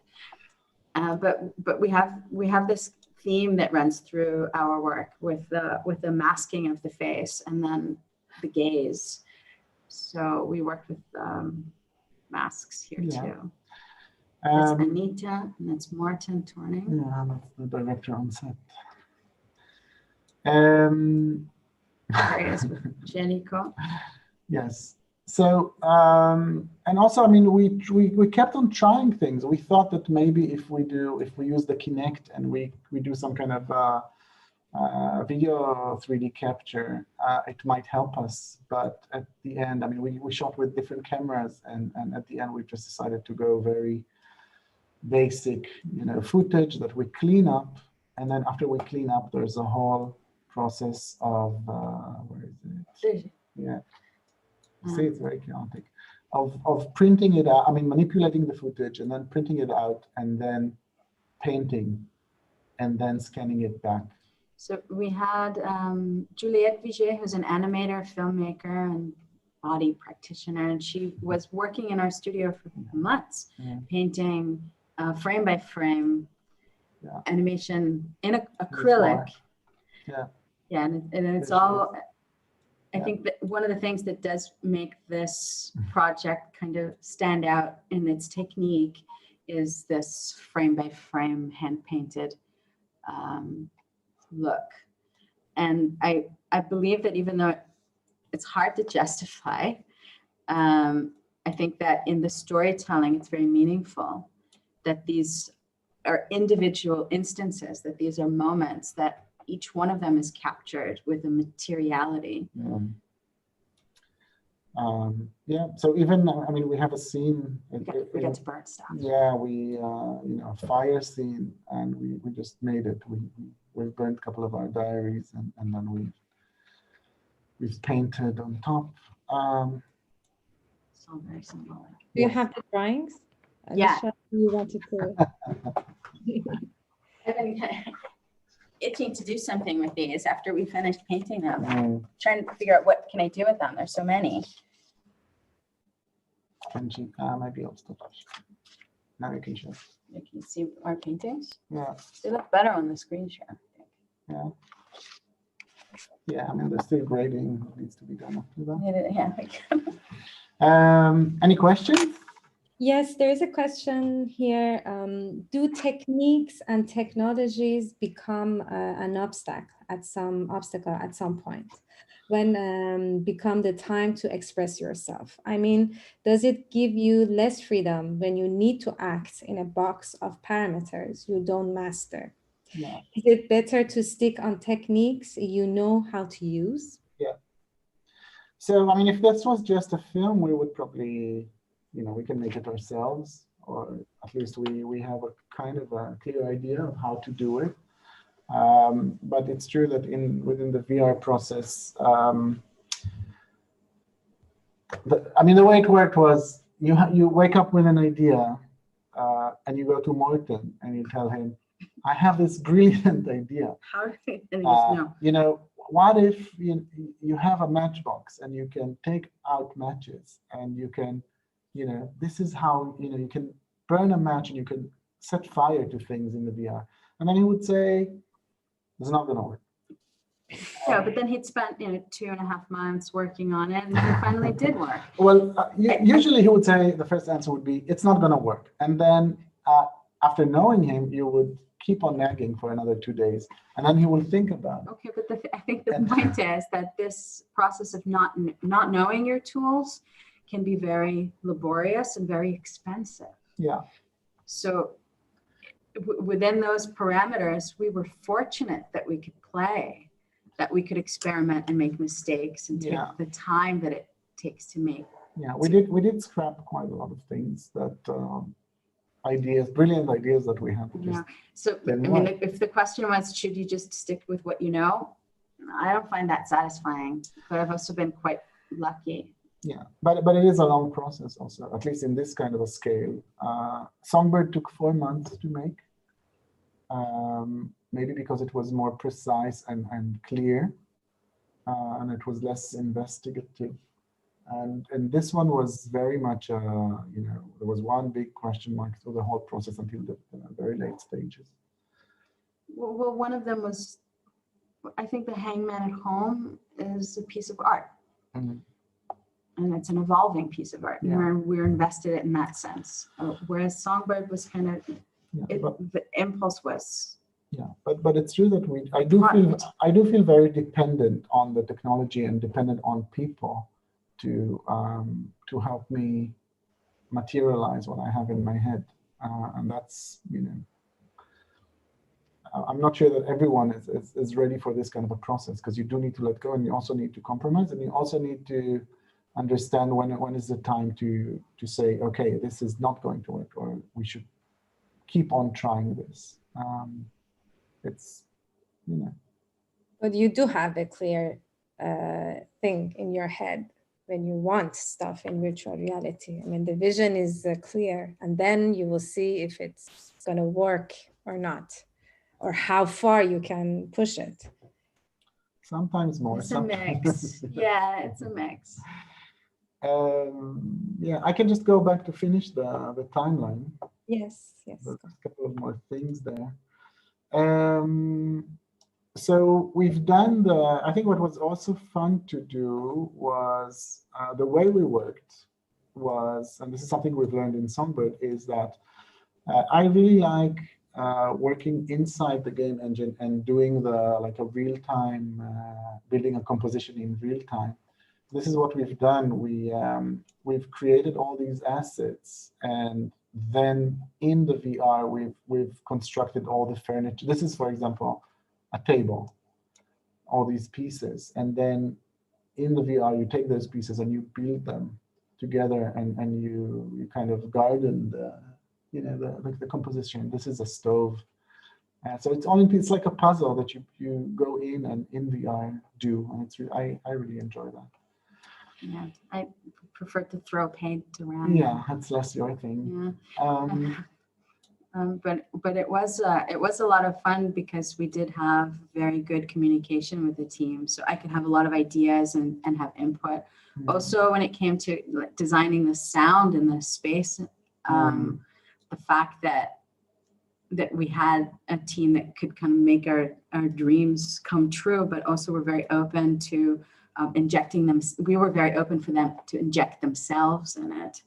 But we have this theme that runs through our work with the masking of the face and then the gaze. So we worked with masks here Yeah. too. That's Um, Anita, and that's Martin Torning. yeah, that's the director on set. Um, There is Jenico. yes. So, and also, I mean, we kept on trying things. We thought that maybe if we use the Kinect and we do some kind of video 3D capture, it might help us. But at the end, I mean, we shot with different cameras, and at the end, we just decided to go very basic, footage that we clean up, and then after we clean up, there's a whole process of where is it? Yeah. See, it's very chaotic. Of printing it out, I mean, manipulating the footage and then printing it out and then painting and then scanning it back. So we had Juliette Viget, who's an animator, filmmaker, and body practitioner, and she was working in our studio for months, painting frame by frame animation in acrylic. Yeah. Yeah, and it's all. I think that one of the things that does make this project kind of stand out in its technique is this frame by frame hand painted look. And I believe that even though it's hard to justify, I think that in the storytelling, it's very meaningful that these are individual instances, that these are moments that each one of them is captured with a materiality. Yeah. So even, I mean, we have a scene. We got to burn stuff. Yeah, we fire scene, and we just made it. We burned a couple of our diaries, and then we've painted on top. It's all very symbolic. Do you have the drawings? Yeah. Michelle, you wanted to. I've been itching to do something with these after we finished painting them. Trying to figure out what can I do with them. There's so many. Can she? Maybe I'll stop. Now you can show. You can see our paintings. Yeah. They look better on the screen share, I think. Yeah. Yeah, I mean, there's still grading that needs to be done after that. Yeah. Any questions? Yes, there is a question here. Do techniques and technologies become an obstacle at some point when become the time to express yourself? I mean, does it give you less freedom when you need to act in a box of parameters you don't master? Yeah. Is it better to stick on techniques you know how to use? Yeah. So, I mean, if this was just a film, we would probably, we can make it ourselves, or at least we have a kind of a clear idea of how to do it. But it's true that within the VR process, the way it worked was you wake up with an idea and you go to Morten and you tell him, I have this brilliant idea. How do you just know? What if you have a matchbox and you can take out matches and you can, this is how, you can burn a match and you can set fire to things in the VR. And then he would say, it's not going to work. Yeah, but then he'd spent 2.5 months working on it, and then it finally did work. Well, usually he would say the first answer would be, it's not going to work. And then after knowing him, you would keep on nagging for another 2 days, and then he will think about it. Okay, but I think the point is that this process of not knowing your tools can be very laborious and very expensive. Yeah. So within those parameters, we were fortunate that we could play, that we could experiment and make mistakes and take the time that it takes to make. Yeah, we did scrap quite a lot of things that brilliant ideas that we had. Yeah. So I mean, if the question was, should you just stick with what you know? I don't find that satisfying, but I've also been quite lucky. Yeah, but it is a long process also, at least in this kind of a scale. Songbird took 4 months to make, maybe because it was more precise and clear, and it was less investigative. And this one was very much, there was one big question mark through the whole process until the very late stages. Well, one of them was, I think the Hangman at Home is a piece of art. Mm-hmm. and it's an evolving piece of art. Yeah. We're invested in that sense. Whereas Songbird was kind of, the impulse was. Yeah, but it's true that I do feel very dependent on the technology and dependent on people to help me materialize what I have in my head, and that's, you know, I'm not sure that everyone is ready for this kind of a process, because you do need to let go, and you also need to compromise, and you also need to understand when is the time to say, okay, this is not going to work, or we should keep on trying this. It's, you know. But you do have a clear thing in your head when you want stuff in virtual reality. I mean, the vision is clear, and then you will see if it's going to work or not, or how far you can push it. Sometimes more. It's a mix. Yeah, it's a mix. Yeah, I can just go back to finish the timeline. Yes. There's a couple of more things there. So we've done I think what was also fun to do was the way we worked was, and this is something we've learned in Songbird, is that I really like working inside the game engine and doing like a real-time, building a composition in real time. This is what we've done. We've created all these assets, and then in the VR, we've constructed all the furniture. This is, for example, a table, all these pieces. And then in the VR, you take those pieces and you build them together, and you kind of garden the composition. This is a stove. So it's like a puzzle that you go in and in VR do. And it's I really enjoy that. Yeah, I prefer to throw paint around. Yeah, that's less your thing. Yeah. But it was a lot of fun, because we did have very good communication with the team, so I could have a lot of ideas and have input. Mm-hmm. Also, when it came to designing the sound in the space, the fact that we had a team that could kind of make our dreams come true, but also were very open to injecting them. We were very open for them to inject themselves in it.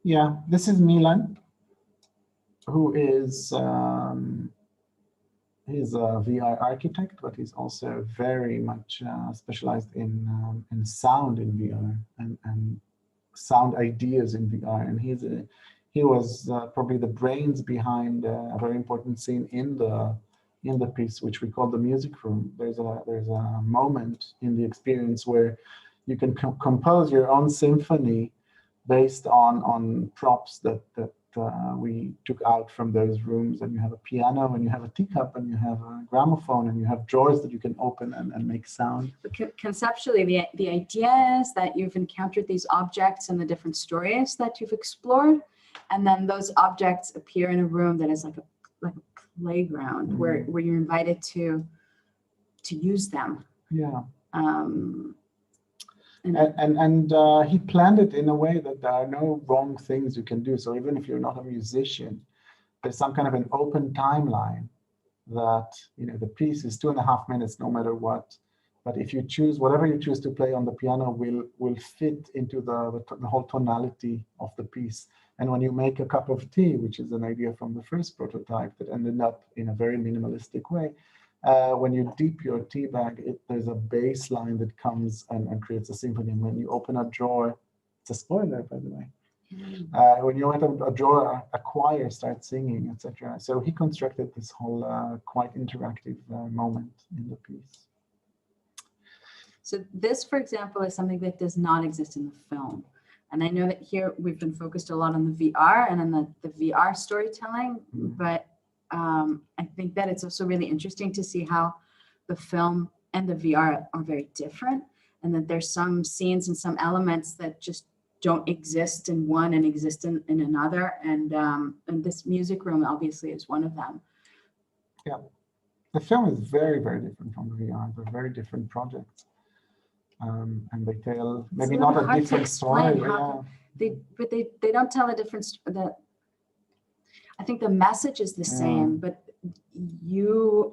Yeah. This is Milan, who is he's a VR architect, but he's also very much specialized in sound in VR and sound ideas in VR. And he was probably the brains behind a very important scene in the piece, which we call the music room. There's a moment in the experience where you can compose your own symphony based on props that we took out from those rooms. And you have a piano, and you have a teacup, and you have a gramophone, and you have drawers that you can open and make sound. Conceptually, the idea is that you've encountered these objects and the different stories that you've explored, and then those objects appear in a room that is like a playground. Mm-hmm. where you're invited to use them. Yeah. And he planned it in a way that there are no wrong things you can do. So even if you're not a musician, there's some kind of an open timeline that, the piece is 2.5 minutes no matter what. But if you choose, whatever you choose to play on the piano will fit into the whole tonality of the piece. And when you make a cup of tea, which is an idea from the first prototype that ended up in a very minimalistic way, when you dip your tea bag, there's a bass line that comes and creates a symphony. And when you open a drawer, it's a spoiler, by the way. When you open a drawer, a choir starts singing, etc. So he constructed this whole quite interactive moment in the piece. So this, for example, is something that does not exist in the film. And I know that here we've been focused a lot on the VR and on the VR storytelling, but I think that it's also really interesting to see how the film and the VR are very different, and that there's some scenes and some elements that just don't exist in one and exist in another. And this music room obviously is one of them. Yeah, the film is very, very different from the VR. They're very different projects. And they tell maybe not a different story. But they don't tell a different story. I think the message is the same, but your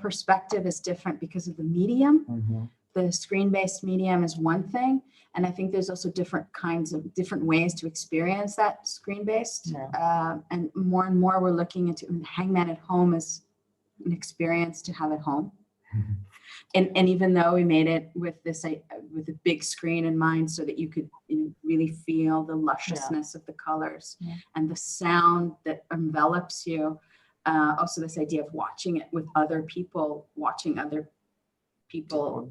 perspective is different because of the medium. the screen-based medium is one thing, and I think there's also different ways to experience that screen-based. And more we're looking into Hangman at Home as an experience to have at home. And even though we made it with a big screen in mind, so that you could really feel the lusciousness of the colors and the sound that envelops you. Also, this idea of watching it with other people, watching other people.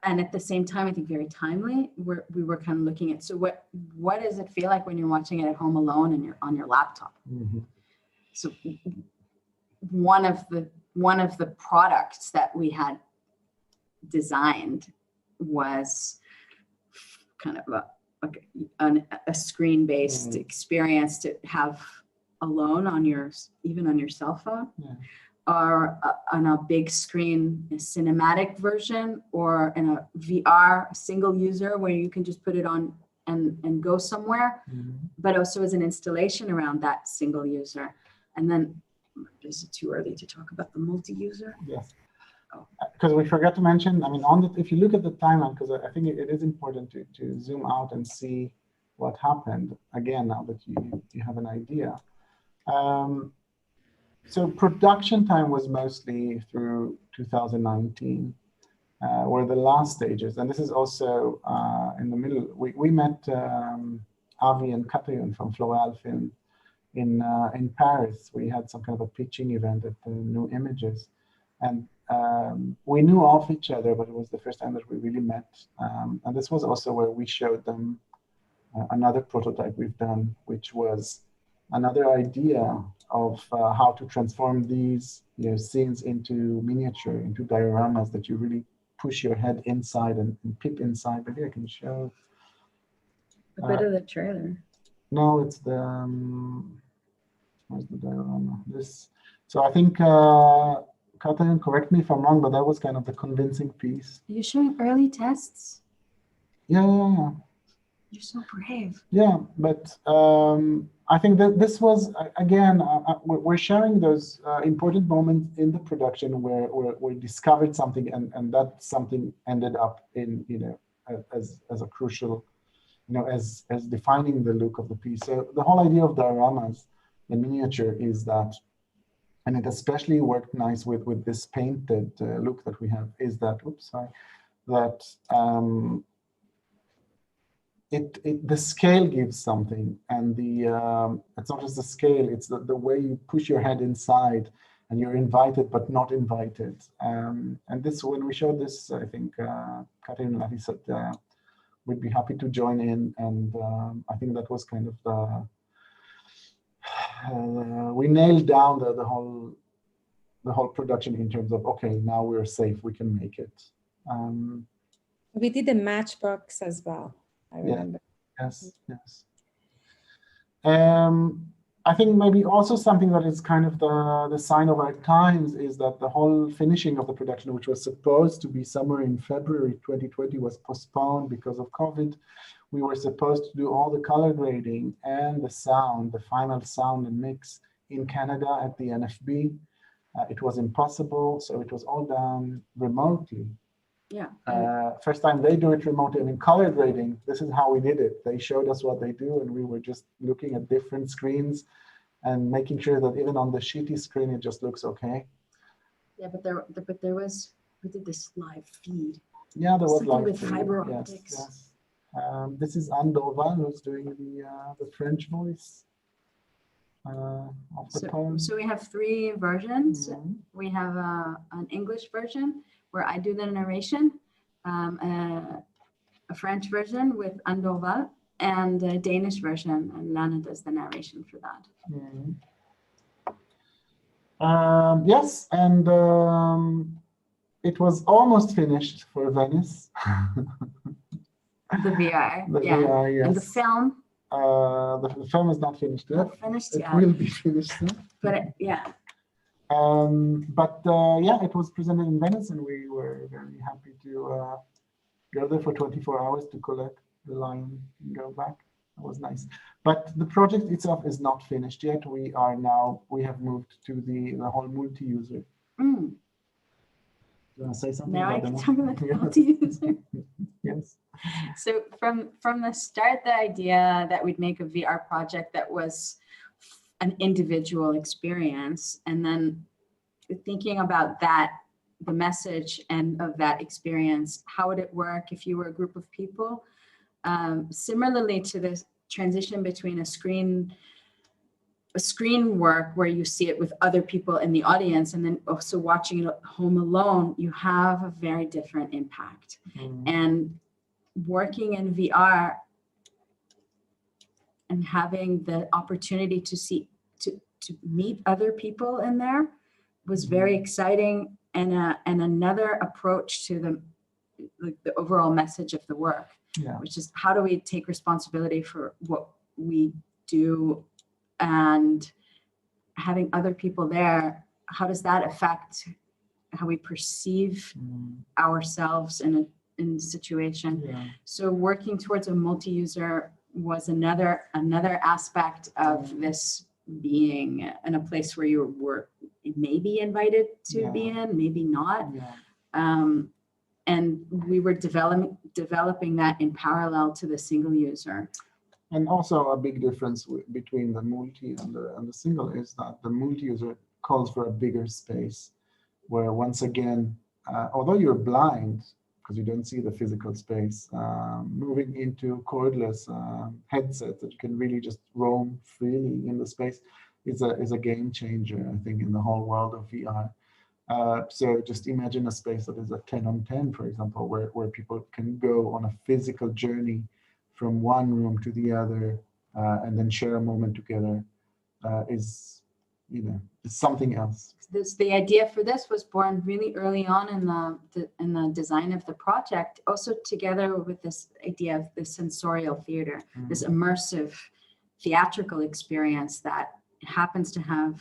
And at the same time, I think very timely, we were kind of looking at, so what does it feel like when you're watching it at home alone and you're on your laptop? So one of the products that we had designed was kind of a screen-based experience to have alone even on your cell phone, or on a big screen, a cinematic version, or in a VR single user where you can just put it on and go somewhere, but also as an installation around that single user. And then, is it too early to talk about the multi-user? Yes. Because we forgot to mention, I mean, if you look at the timeline, because I think it is important to zoom out and see what happened, again, now that you have an idea. So production time was mostly through 2019, were the last stages. And this is also in the middle. We met Avi and Catherine from Floreal Film in Paris. We had some kind of a pitching event at the New Images. And we knew of each other, but it was the first time that we really met. And this was also where we showed them another prototype we've done, which was another idea of how to transform these scenes into miniature, into dioramas that you really push your head inside and peep inside. Maybe I can show a bit of the trailer. No, it's the where's the diorama? This. So I think Catherine, correct me if I'm wrong, but that was kind of the convincing piece. You're showing early tests? Yeah. You're so brave. Yeah, but I think that this was, again, we're sharing those important moments in the production where we discovered something, and that something ended up in, as a crucial, as defining the look of the piece. So the whole idea of dioramas in miniature is that, and it especially worked nice with this painted look that we have, is that, the scale gives something, and it's not just the scale, it's the way you push your head inside and you're invited but not invited. And this, when we showed this, I think Catherine and Avi said we'd be happy to join in, and I think that was kind of we nailed down the whole production in terms of, okay, now we're safe, we can make it. We did a matchbox as well. I remember. Yes. I think maybe also something that is kind of the sign of our times is that the whole finishing of the production, which was supposed to be somewhere in February 2020, was postponed because of COVID. We were supposed to do all the color grading and the sound, the final sound and mix in Canada at the NFB. It was impossible, so it was all done remotely. Yeah. First time they do it remotely. I mean, color grading, this is how we did it. They showed us what they do, and we were just looking at different screens and making sure that even on the shitty screen, it just looks okay. Yeah, but there was, we did this live feed. Yeah, there was live with feed. fiber optics. Yes. This is Andova, who's doing the French voice of the poem. So we have three versions. We have an English version where I do the narration, a French version with Andova, and a Danish version, and Lana does the narration for that. Yes, and it was almost finished for Venice. The VR, VR, yes. And the film. The film is not finished yet. Not finished yet. It will be finished soon. But yeah, it was presented in Venice, and we were very happy to go there for 24 hours to collect the line and go back. It was nice. But the project itself is not finished yet. We have moved to the whole multi-user. You want to say something Now I about can the talk about the multi-user. Yes. So from the start, the idea that we'd make a VR project that was an individual experience, and then thinking about that, the message and of that experience, how would it work if you were a group of people? Similarly to the transition between a screen work where you see it with other people in the audience, and then also watching it at home alone, you have a very different impact. And working in VR and having the opportunity to meet other people in there was very exciting, and another approach to the overall message of the work, which is how do we take responsibility for what we do, and having other people there, how does that affect how we perceive ourselves in a situation? So working towards a multi-user was another aspect of this being in a place where you were maybe invited to be in, maybe not. And we were developing that in parallel to the single user. And also a big difference between the multi and the single is that the multi-user calls for a bigger space, where once again, although you're blind because you don't see the physical space, moving into cordless headsets that you can really just roam freely in the space is a game changer, I think, in the whole world of VR. So just imagine a space that is a 10 on 10, for example, where people can go on a physical journey from one room to the other, and then share a moment together, is something else. The idea for this was born really early on in the design of the project, also together with this idea of the sensorial theater, this immersive theatrical experience that happens to have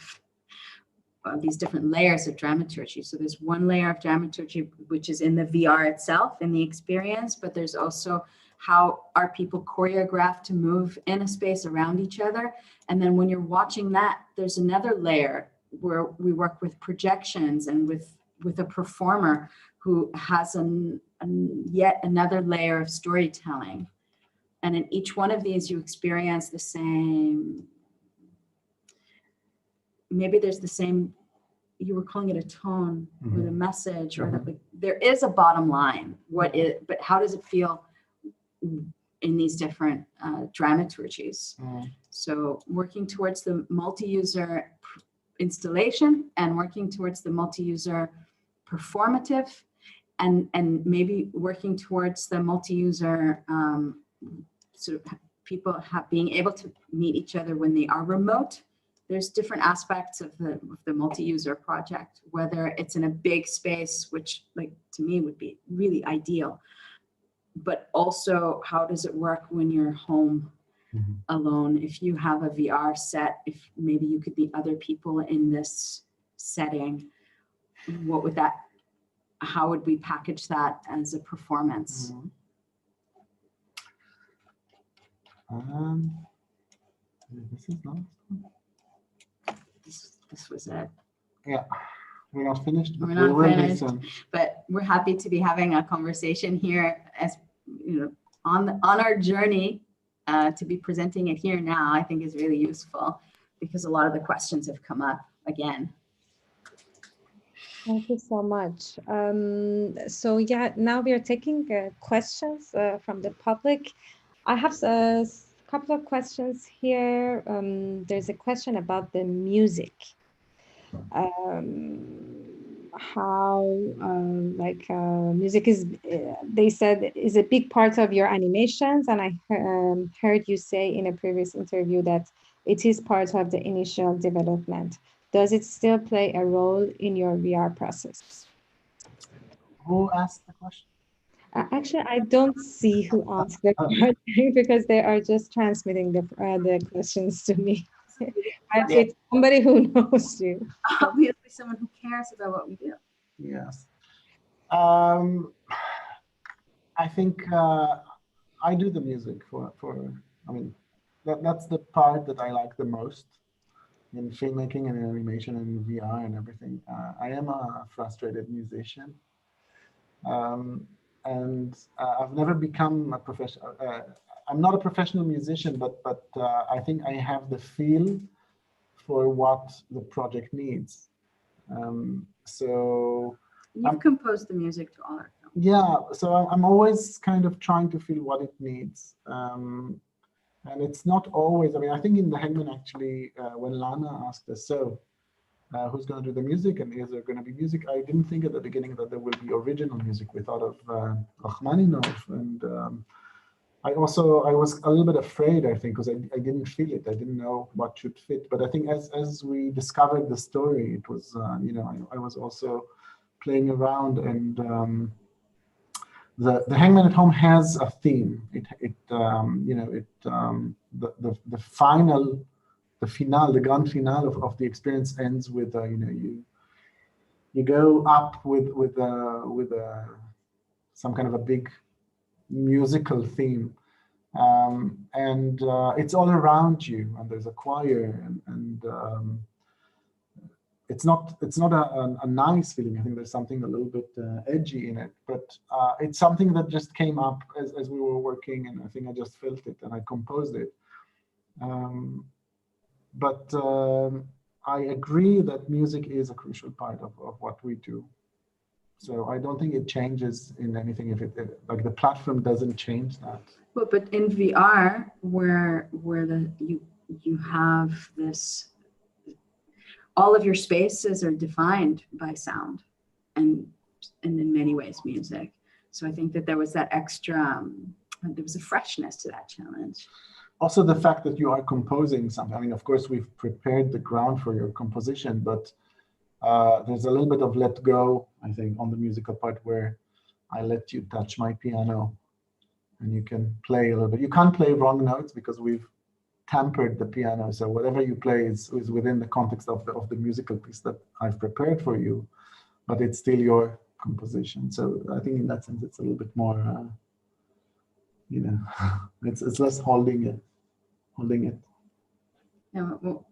these different layers of dramaturgy. So there's one layer of dramaturgy which is in the VR itself, in the experience, but there's also how are people choreographed to move in a space around each other. And then when you're watching that, there's another layer where we work with projections and with a performer who has yet another layer of storytelling. And in each one of these, you experience the same, maybe there's the same, you were calling it a tone or the message, or there is a bottom line, but how does it feel in these different dramaturgies? So working towards the multi-user installation and working towards the multi-user performative, and maybe working towards the multi-user sort of people being able to meet each other when they are remote. There's different aspects of the multi-user project, whether it's in a big space, which like to me would be really ideal, but also how does it work when you're home alone? If you have a VR set, if maybe you could meet other people in this setting, how would we package that as a performance? This is not. This was it. Yeah, we're not finished. We're not finished, but we're happy to be having a conversation here, as you know, on our journey. To be presenting it here now, I think is really useful because a lot of the questions have come up again. Thank you so much. So yeah, now we are taking questions from the public. I have a couple of questions here. There's a question about the music. How music is, they said, is a big part of your animations, and I heard you say in a previous interview that it is part of the initial development. Does it still play a role in your VR process? Who asked the question? Actually, I don't see who asked the question because they are just transmitting the questions to me. But it's somebody who knows you. Obviously, someone who cares about what we do. Yes. I think I do the music for I mean, that's the part that I like the most in filmmaking and animation and VR and everything. I am a frustrated musician, And I've never become a professional. I'm not a professional musician, but I think I have the feel for what the project needs. So you've composed the music to all our films. Yeah, so I'm always kind of trying to feel what it needs. And it's not always, I mean, I think in The Hangman, actually, when Lana asked us, so who's going to do the music and is there going to be music? I didn't think at the beginning that there will be original music. We thought of Rachmaninoff. And I was a little bit afraid, I think, because I didn't feel it. I didn't know what should fit. But I think as we discovered the story, it was, I was also playing around, and the Hangman at Home has a theme. The grand finale of the experience ends with you go up with some kind of a big musical theme, and it's all around you, and there's a choir, and it's not a nice feeling. I think there's something a little bit edgy in it, but it's something that just came up as we were working, and I think I just felt it and I composed it. But I agree that music is a crucial part of what we do. So I don't think it changes in anything if it like the platform doesn't change that. Well, but in VR, where you have this, all of your spaces are defined by sound, and in many ways music. So I think that there was that extra, there was a freshness to that challenge. Also, the fact that you are composing something. I mean, of course, we've prepared the ground for your composition, but there's a little bit of let go, I think, on the musical part where I let you touch my piano and you can play a little bit. You can't play wrong notes because we've tampered the piano. So whatever you play is within the context of the musical piece that I've prepared for you, but it's still your composition. So I think in that sense, it's a little bit more, it's less holding it.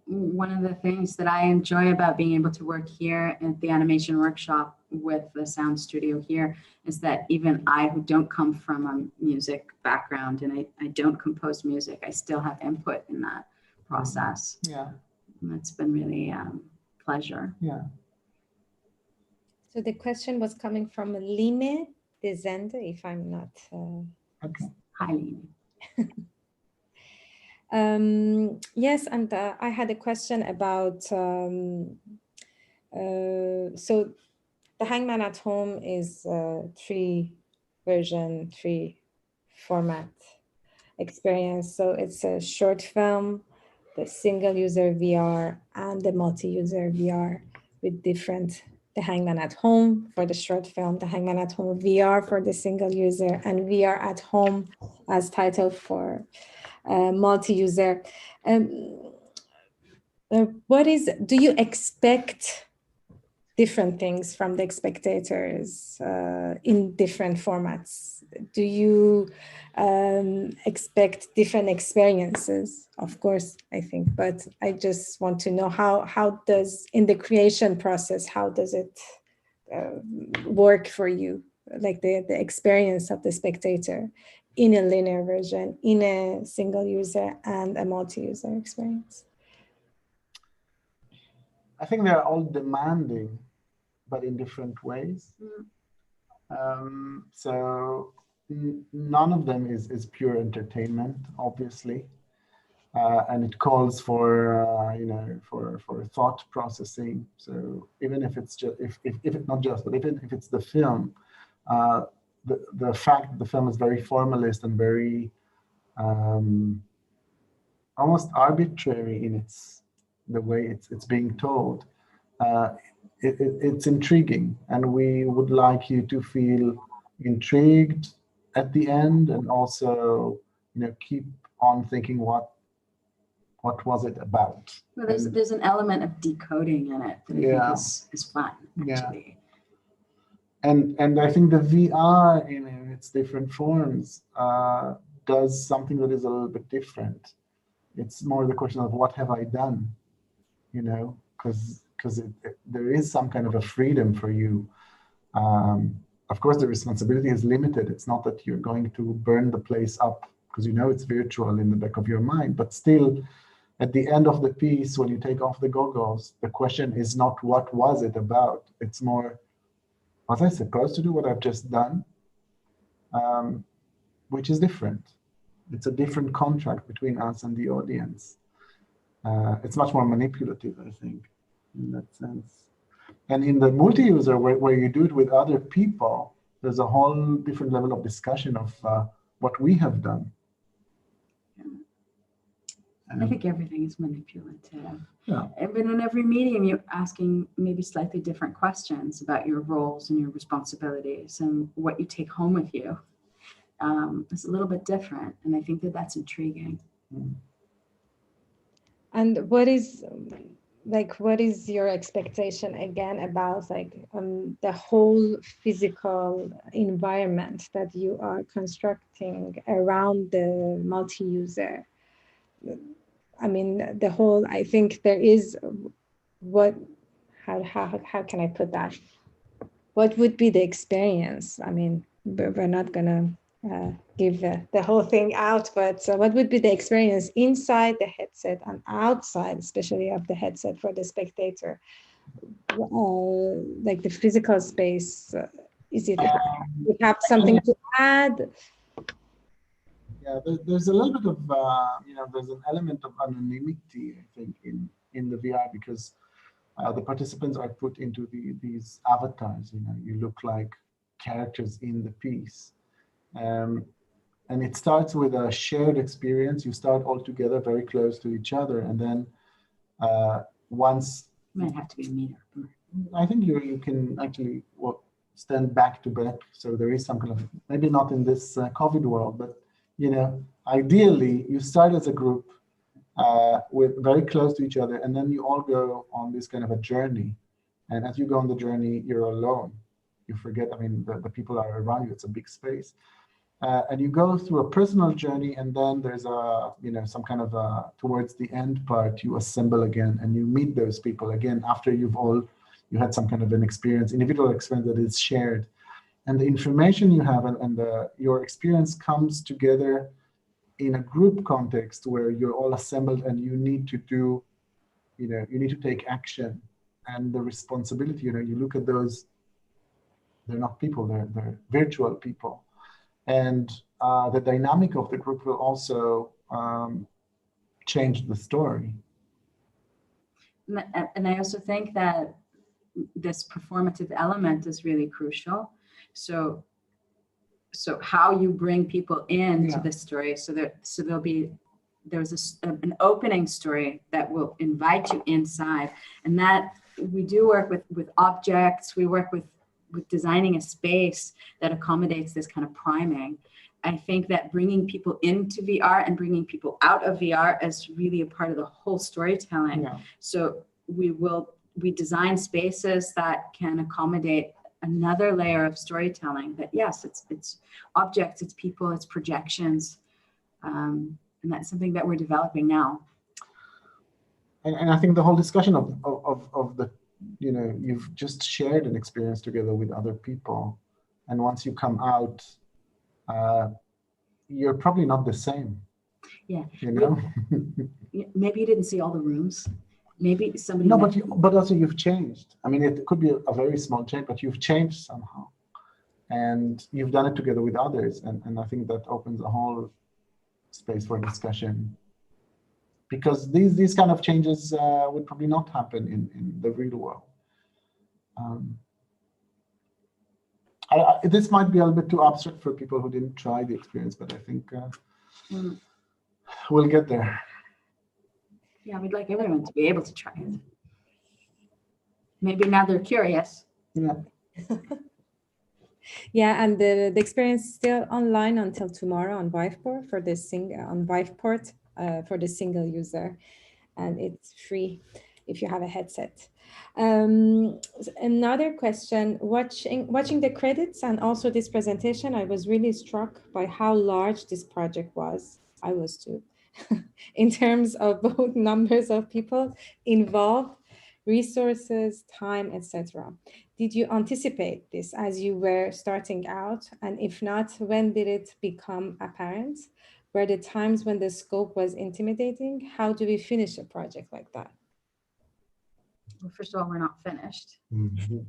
One of the things that I enjoy about being able to work here at the animation workshop with the sound studio here is that even I, who don't come from a music background and I don't compose music, I still have input in that process. Yeah. And that's been really a pleasure. Yeah. So the question was coming from Line Desende, if I'm not... Okay. Hi, Line. Yes, and I had a question about, so The Hangman at Home is 3 format experience. So it's a short film, the single user VR and the multi-user VR with different, The Hangman at Home for the short film, The Hangman at Home VR for the single user, and VR at Home as title for multi-user. Do you expect different things from the spectators in different formats? Do you expect different experiences? Of course, I think, but I just want to know how does, in the creation process, how does it work for you? Like the experience of the spectator in a linear version, in a single user and a multi-user experience? I think they're all demanding, but in different ways. So none of them is pure entertainment, obviously. And it calls for, for thought processing. So even if it's just, if it's not just, but even if it's the film, the fact that the film is very formalist and very almost arbitrary in the way it's being told, it's intriguing, and we would like you to feel intrigued at the end, and also keep on thinking what was it about. Well, there's an element of decoding in it that I think is fun, actually. And I think the VR in its different forms does something that is a little bit different. It's more the question of what have I done, because there is some kind of a freedom for you of course, the responsibility is limited. It's not that you're going to burn the place up because you know it's virtual in the back of your mind, but still, at the end of the piece, when you take off the goggles, the question is not what was it about. It's more, was I supposed to do what I've just done? Which is different. It's a different contract between us and the audience. It's much more manipulative, I think, in that sense. And in the multi-user, where you do it with other people, there's a whole different level of discussion of what we have done. I think everything is manipulative. Yeah. But in every medium, you're asking maybe slightly different questions about your roles and your responsibilities and what you take home with you. It's a little bit different, and I think that that's intriguing. And what is your expectation again about the whole physical environment that you are constructing around the multi-user? I mean, I think there is how can I put that? What would be the experience? I mean, we're not gonna give the whole thing out, but what would be the experience inside the headset and outside, especially of the headset for the spectator? Like the physical space, is it, you have something to add? Yeah, there's a little bit of, there's an element of anonymity, I think, in the VR, because the participants are put into these avatars. You look like characters in the piece. And it starts with a shared experience. You start all together very close to each other. And then once... Might have to be a meter. I think you can actually stand back to back. So there is some kind of, maybe not in this COVID world, but ideally you start as a group with very close to each other, and then you all go on this kind of a journey. And as you go on the journey, you're alone. You forget, the people are around you. It's a big space. And you go through a personal journey, and then there's some kind of towards the end part, you assemble again and you meet those people again after you had some kind of an experience, individual experience that is shared. And the information you have and your experience comes together in a group context where you're all assembled and you need to do, you need to take action. And the responsibility, you look at those, they're not people, they're virtual people. And the dynamic of the group will also change the story. And I also think that this performative element is really crucial. So how you bring people into the story, there's an opening story that will invite you inside, and that we do work with objects. We work with designing a space that accommodates this kind of priming. I think that bringing people into VR and bringing people out of VR is really a part of the whole storytelling. Yeah. So we design spaces that can accommodate another layer of storytelling. That yes, it's objects, it's people, it's projections, and that's something that we're developing now. And I think the whole discussion of the, you've just shared an experience together with other people, and once you come out, you're probably not the same. Yeah. Maybe you didn't see all the rooms. Maybe somebody. No, but also you've changed. It could be a very small change, but you've changed somehow, and you've done it together with others, and I think that opens a whole space for discussion. Because these kind of changes would probably not happen in the real world. This might be a little bit too abstract for people who didn't try the experience, but I think we'll get there. Yeah, we'd like everyone to be able to try it. Maybe now they're curious. Yeah. Yeah, and the experience is still online until tomorrow on Viveport for the single user, and it's free if you have a headset. Another question, watching the credits and also this presentation, I was really struck by how large this project was. I was too, in terms of both numbers of people involved, resources, time, etc. did you anticipate this as you were starting out? And if not, when did it become apparent? Were the times when the scope was intimidating? How do we finish a project like that? Well, first of all, we're not finished. Mhm.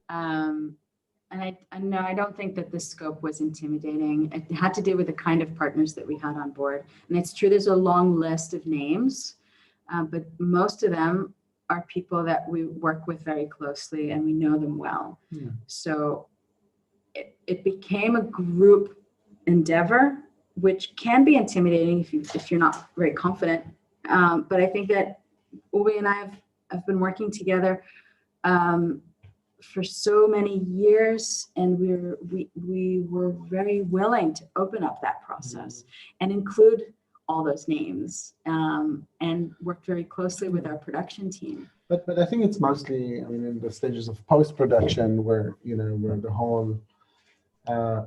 And I don't think that the scope was intimidating. It had to do with the kind of partners that we had on board. And it's true, there's a long list of names, but most of them are people that we work with very closely and we know them well. Yeah. So it became a group endeavor, which can be intimidating if you're not very confident. But I think that Uri and I have been working together for so many years, and we were very willing to open up that process and include all those names, and work very closely with our production team. But I think it's mostly, I mean, in the stages of post-production where the whole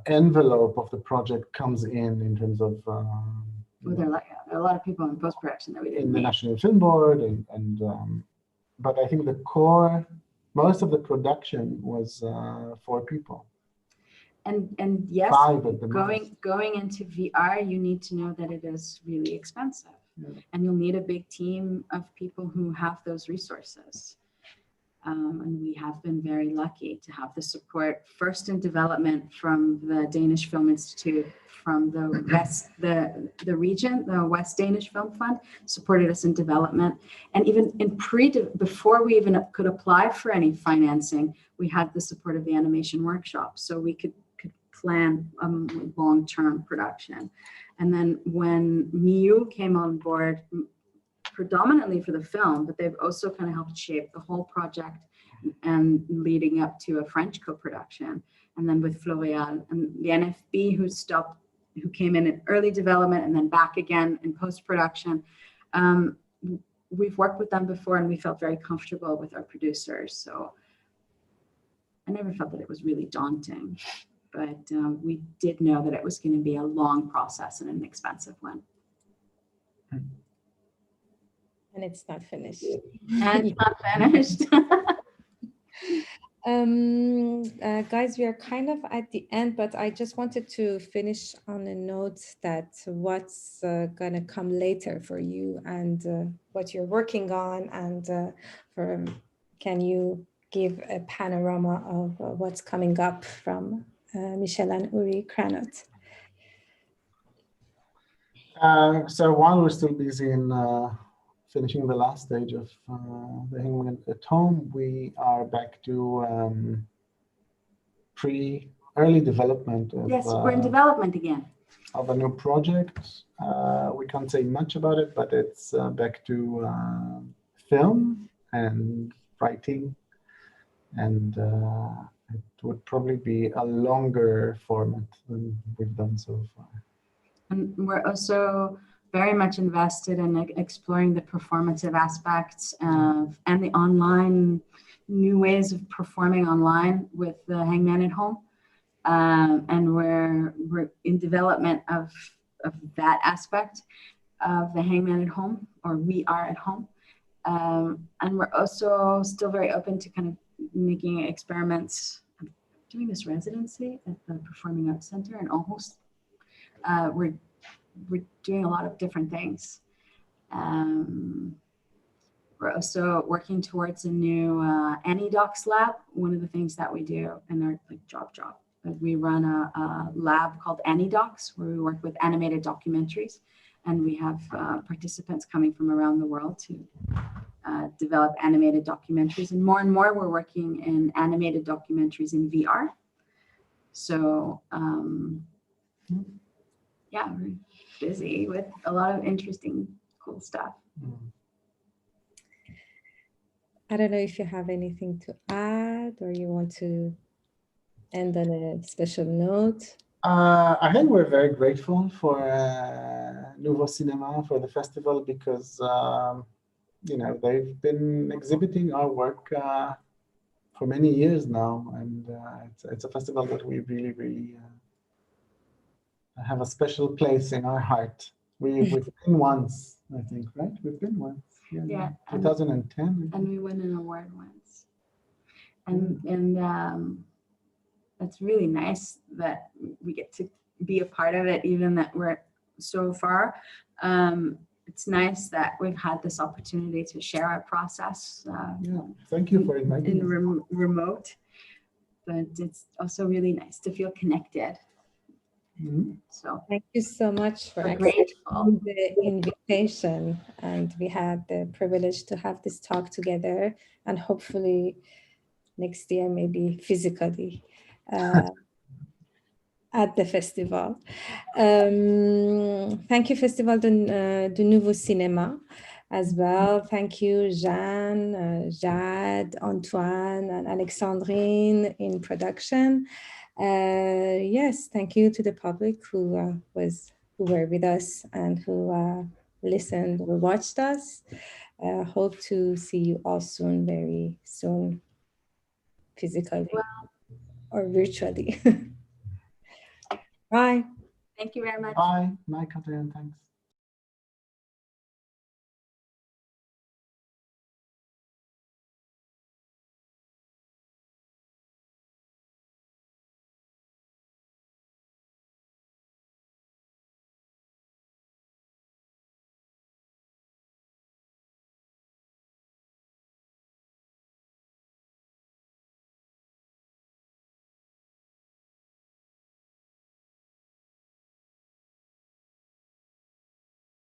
envelope of the project comes in terms of Well, there are a lot of people in post-production that we didn't in the meet. National Film Board, and but I think the core, most of the production was 4 people. And yes, 5 at the most. going into VR, you need to know that it is really expensive. Yeah. And you'll need a big team of people who have those resources. And we have been very lucky to have the support first in development from the Danish Film Institute, from the region, the West Danish Film Fund supported us in development. And even before we even could apply for any financing, we had the support of the animation workshop. So we could plan long-term production. And then when Miu came on board, predominantly for the film, but they've also kind of helped shape the whole project and leading up to a French co-production. And then with Florian and the NFB who came in early development and then back again in post-production. We've worked with them before and we felt very comfortable with our producers. So I never felt that it was really daunting, but we did know that it was going to be a long process and an expensive one. And it's not finished. And it's not finished. Guys, we are kind of at the end, but I just wanted to finish on a note that what's going to come later for you and what you're working on, and can you give a panorama of what's coming up from Michelle and Uri Kranot? So while we're still busy in finishing the last stage of the Hangman at Home, we are back to early development of, yes, we're in development again. Of a new project. We can't say much about it, but it's back to film and writing, and it would probably be a longer format than we've done so far. And we're also very much invested in exploring the performative aspects of, and the online, new ways of performing online with the Hangman at Home. And we're in development of that aspect of the Hangman at Home, or We Are at Home. And we're also still very open to kind of making experiments. I'm doing this residency at the Performing Arts Center in Aarhus. We're doing a lot of different things. We're also working towards a new AnyDocs lab. One of the things that we do in our job, we run a lab called AnyDocs, where we work with animated documentaries, and we have participants coming from around the world to develop animated documentaries. And more we're working in animated documentaries in VR. So yeah, we're busy with a lot of interesting, cool stuff. I don't know if you have anything to add or you want to end on a special note. I think we're very grateful for Nouveau Cinema, for the festival, because they've been exhibiting our work for many years now, and it's a festival that we really have a special place in our heart. We've been once, I think, right? We've been once. Yeah. 2010. And we won an award once. and it's really nice that we get to be a part of it, even that we're so far. It's nice that we've had this opportunity to share our process. Yeah, thank you for inviting in me. remote, but it's also really nice to feel connected. So Thank you so much for we're accepting grateful. the invitation. And we had the privilege to have this talk together, and hopefully next year, maybe physically at the festival. Thank you, Festival du Nouveau Cinéma as well. Thank you, Jeanne, Jade, Antoine, and Alexandrine in production. Yes, thank you to the public who were with us and who listened or watched us. Hope to see you all soon, very soon, physically or virtually. Bye. Thank you very much. Bye. Bye, Catherine. Thanks.